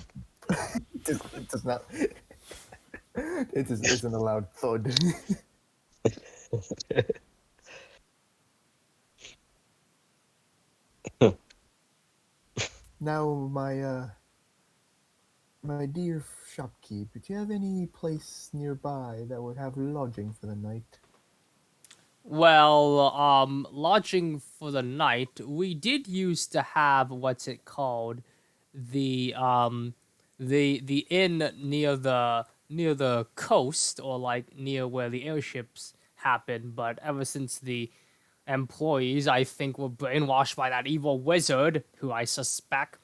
It does not. It just isn't a loud thud. Now, my dear shopkeep, do you have any place nearby that would have lodging for the night? Well, lodging for the night, we did used to have what's it called, the the inn near the coast or like near where the airships happen. But ever since the employees, I think, were brainwashed by that evil wizard, who I suspect,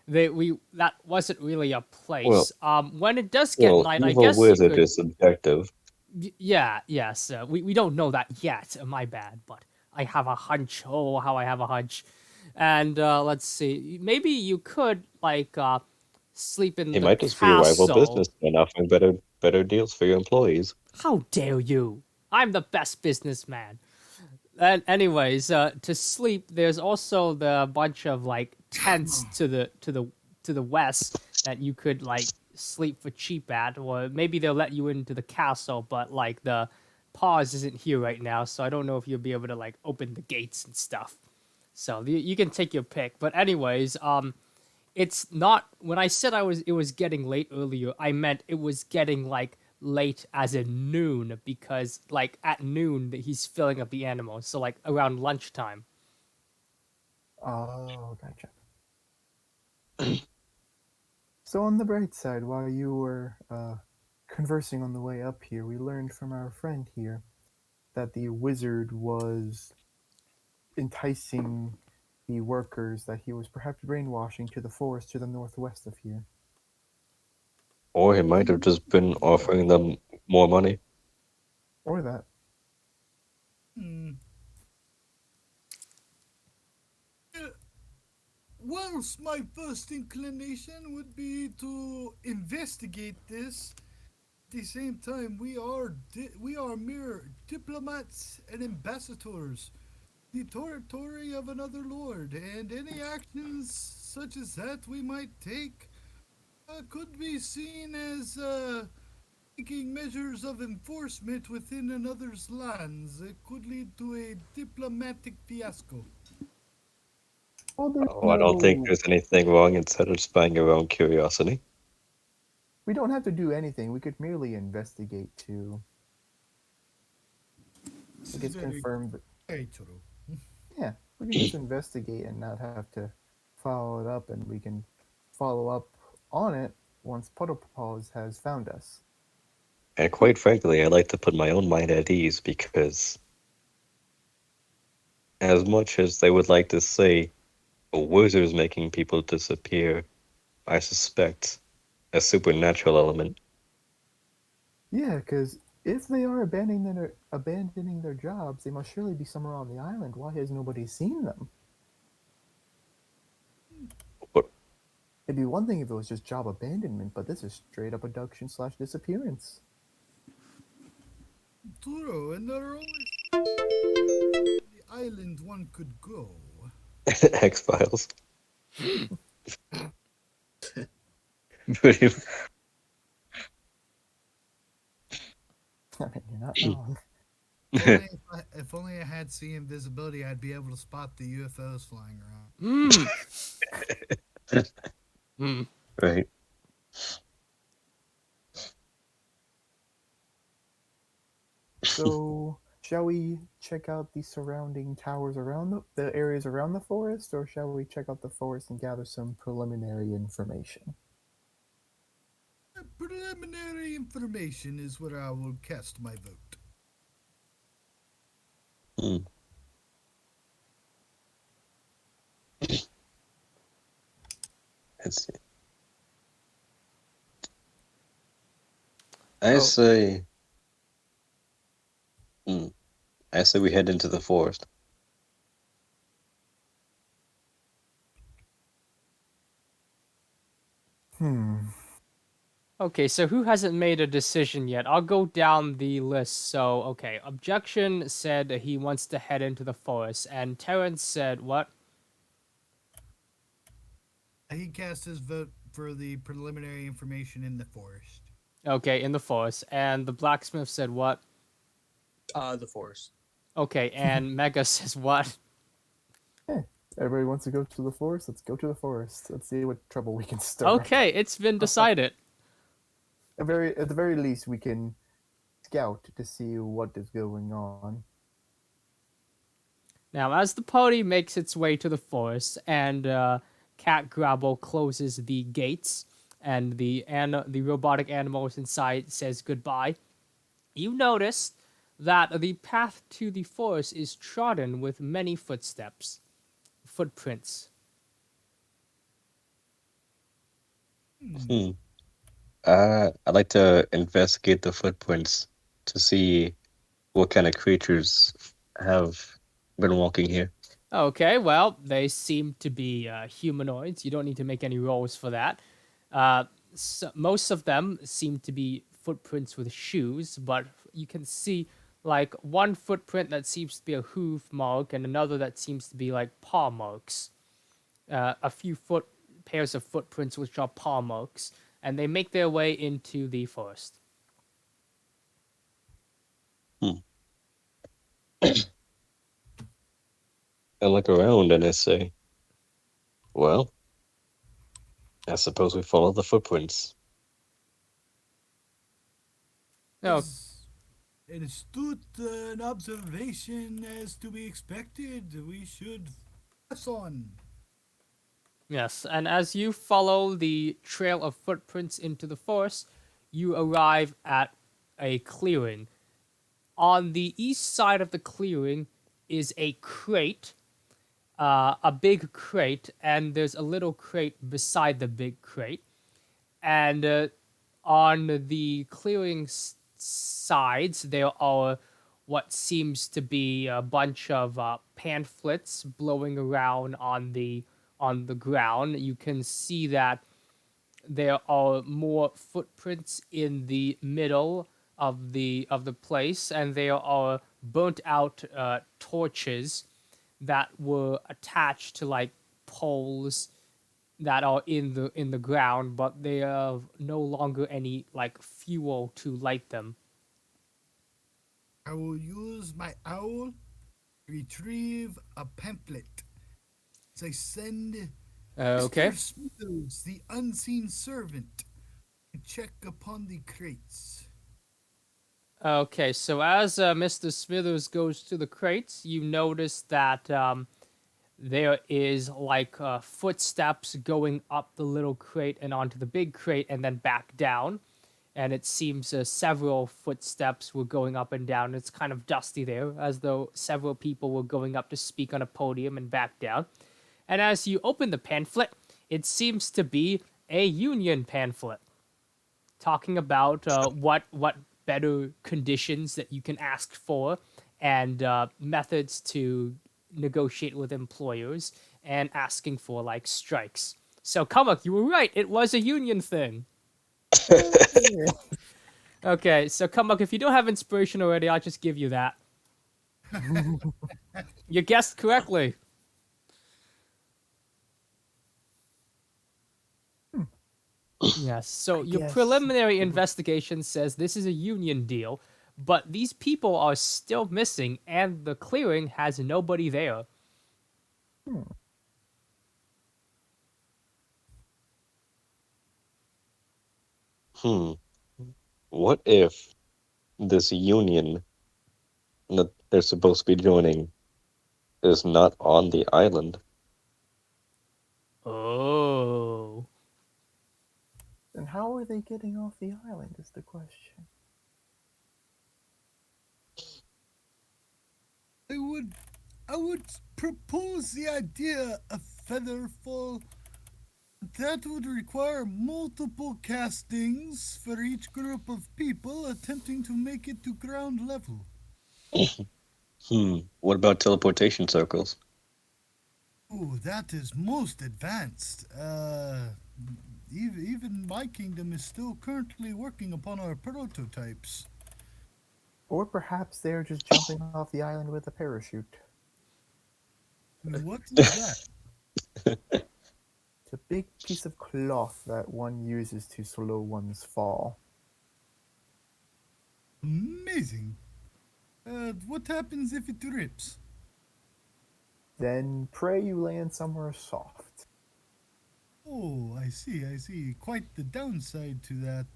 they we that wasn't really a Well, place. When it does get well, night, I evil guess you wizard could. is subjective. Yeah, yes. We don't know that yet. My bad, but I have a hunch. Oh, how I have a hunch. And let's see. Maybe you could like sleep in He the might just be a rival castle. businessman offering better deals for your employees. How dare you? I'm the best businessman. And anyways, to sleep, there's also the bunch of like tents to the west that you could like sleep for cheap at, or maybe they'll let you into the castle, but like the Paws isn't here right now, so I don't know if you'll be able to like open the gates and stuff. So you can take your pick. But anyways, it's not when I said I was it was getting late earlier, I meant it was getting like late as in noon because like at noon he's filling up the animals. So like around lunchtime. Oh, gotcha. So, on the bright side, while you were conversing on the way up here, we learned from our friend here that the wizard was enticing the workers that he was perhaps brainwashing to the forest to the northwest of here. Or he might have just been offering them more money. Or that. Hmm. Uh, Whilst my first inclination would be to investigate this, at the same time we are mere diplomats and ambassadors, the territory of another lord, and any actions such as that we might take could be seen as taking measures of enforcement within another's lands. It could lead to a diplomatic fiasco. Well, there's Oh, I don't think no. there's anything wrong in satisfying your own curiosity. We don't have to do anything. We could merely investigate to, This I is guess, very, confirm. very true. Yeah, we can just investigate and not have to follow it up, and we can follow up on it once Puddlepaws has found us. And quite frankly, I like to put my own mind at ease because, as much as they would like to say a wizard's making people disappear, I suspect a supernatural element. Yeah, because if they are abandoning their jobs, they must surely be somewhere on the island. Why has nobody seen them? But It'd be one thing if it was just job abandonment, but this is straight up abduction slash disappearance. True, and there are only the island one could go. X Files. Pretty I mean, you're not wrong. If only I had sea invisibility, I'd be able to spot the UFOs flying around. Hmm. Hmm. right. So, shall we check out the surrounding towers around the areas around the forest, or shall we check out the forest and gather some preliminary information? Preliminary information is where I will cast my vote. Hmm. Let's see. I Oh, say, hmm, I say we head into the forest. hmm. Okay, so who hasn't made a decision yet? I'll go down the list. So, okay, Objection said that he wants to head into the forest, and Terrence said what? He cast his vote for the preliminary information in the forest. Okay, in the forest, and the blacksmith said what? The forest. Okay, and Mega says what? Eh, everybody wants to go to the forest. Let's go to the forest. Let's see what trouble we can stir up. Okay, it's been decided. At the very least, we can scout to see what is going on. Now, as the party makes its way to the forest, and Cat Grabble closes the gates, and the robotic animals inside says goodbye, you notice that the path to the forest is trodden with many footprints. Hmm. I'd like to investigate the footprints to see what kind of creatures have been walking here. Okay, well, they seem to be humanoids. You don't need to make any rolls for that. Uh, most of them seem to be footprints with shoes, but you can see like one footprint that seems to be a hoof mark and another that seems to be like paw marks. A few pairs of footprints which are paw marks, and they make their way into the forest. Hmm. I look around and I say, well, I suppose we follow the footprints. No, As an astute an observation as to be expected, we should press on. yes, and as you follow the trail of footprints into the forest, you arrive at a clearing. On the east side of the clearing is a crate, a big crate, and there's a little crate beside the big crate. And on the clearing sides, there are what seems to be a bunch of pamphlets blowing around on the ground. You can see that there are more footprints in the middle of the place, and there are burnt out torches that were attached to like poles that are in the ground, but they have no longer any like fuel to light them. I will use my owl to retrieve a pamphlet. As I send Okay. Mr. Smithers, the unseen servant, to check upon the crates. Okay, so as Mr. Smithers goes to the crates, you notice that there is like footsteps going up the little crate and onto the big crate and then back down. And it seems several footsteps were going up and down. It's kind of dusty there, as though several people were going up to speak on a podium and back down. And as you open the pamphlet, it seems to be a union pamphlet talking about what better conditions that you can ask for and methods to negotiate with employers and asking for like strikes. So Kamak, you were right. It was a union thing. Yeah. Okay, so Kamak, if you don't have inspiration already, I'll just give you that. You guessed correctly. Yes. So I your guess. preliminary investigation says this is a union deal, but these people are still missing, and the clearing has nobody there. Hmm. What if this union that they're supposed to be joining is not on the island? Oh. And how are they getting off the island is the question. I would I would propose the idea of Featherfall. That would require multiple castings for each group of people attempting to make it to ground level. What about teleportation circles? Oh, that is most advanced. Even my kingdom is still currently working upon our prototypes. Or perhaps they're just jumping off the island with a parachute. What is that? It's a big piece of cloth that one uses to slow one's fall. Amazing. What happens if it rips? Then pray you land somewhere soft. Oh, I see, I see. Quite the downside to that.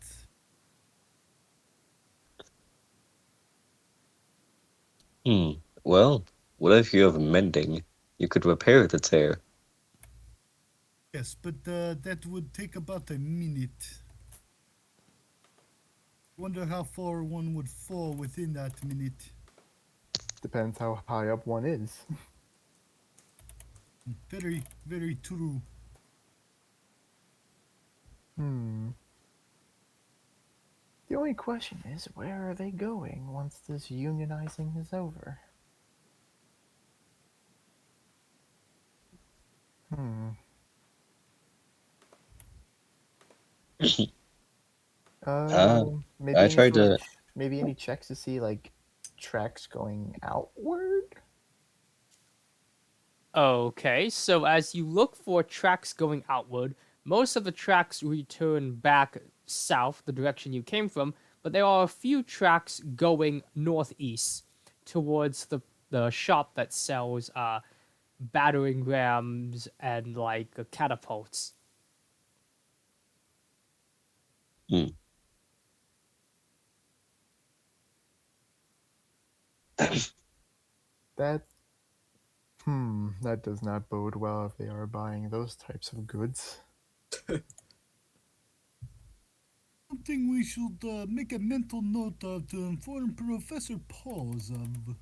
Hmm. Well, what if you have mending? You could repair the tear. Yes, but that would take about a minute. Wonder how far one would fall within that minute. Depends how high up one is. Very, very true. Hmm. The only question is, where are they going once this unionizing is over? Hmm. Ah, Maybe I any tried sort of, to. maybe any checks to see like tracks going outward. Okay, so as you look for tracks going outward, most of the tracks return back south, the direction you came from, but there are a few tracks going northeast towards the shop that sells battering rams and like catapults. Hmm. That that does not bode well if they are buying those types of goods. Something we should make a mental note of to inform Professor Paws of.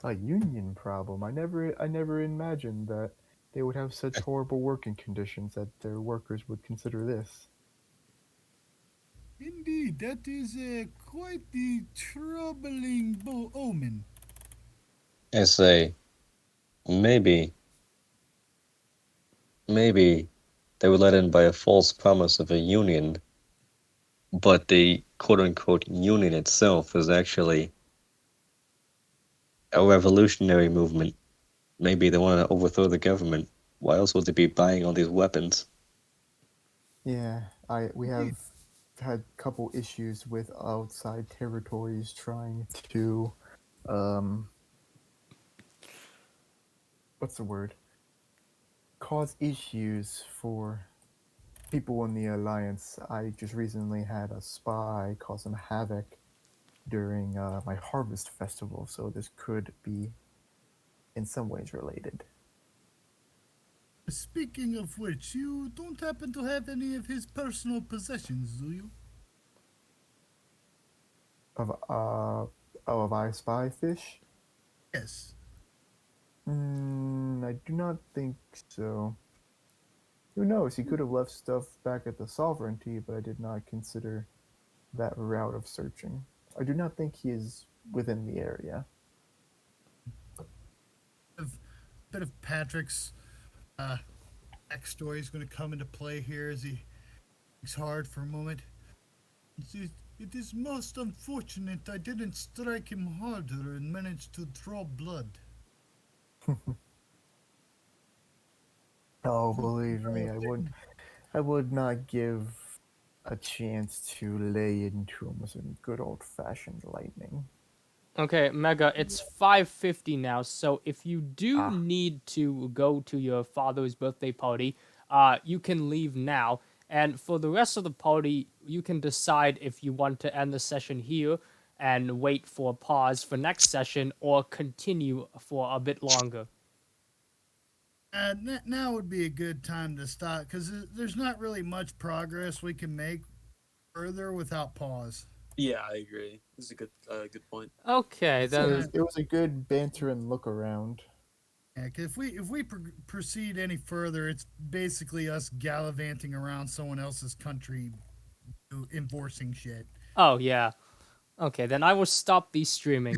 A union problem. I never imagined that they would have such horrible working conditions that their workers would consider this. Indeed, that is quite the troubling omen. I say maybe, maybe they were let in by a false promise of a union, but the quote unquote union itself is actually a revolutionary movement. Maybe they want to overthrow the government. Why else would they be buying all these weapons? Yeah, we Indeed. have had a couple issues with outside territories trying to um what's the word? Cause issues for people in the alliance. I just recently had a spy cause some havoc during my harvest festival, so this could be in some ways related. Speaking of which, you don't happen to have any of his personal possessions, do you? Of of I spy fish? Yes. I do not think so. Who knows? He could have left stuff back at the sovereignty, but I did not consider that route of searching. I do not think he is within the area. A bit of Patrick's uh, backstory is going to come into play here as he thinks hard for a moment. It is most unfortunate I didn't strike him harder and managed to draw blood. Oh, believe me, I would not give a chance to lay into him with some good old fashioned lightning. Okay, Mega, it's 5:50 now, so if you do Ah, need to go to your father's birthday party, you can leave now. And for the rest of the party, you can decide if you want to end the session here and wait for a pause for next session or continue for a bit longer. Now would be a good time to stop because there's not really much progress we can make further without pause. Yeah, I agree. This is a good point. Okay, It's it then was it was a good banter and look around. Yeah, 'cause if we proceed any further, it's basically us gallivanting around someone else's country, enforcing shit. oh yeah. Okay, then I will stop the streaming.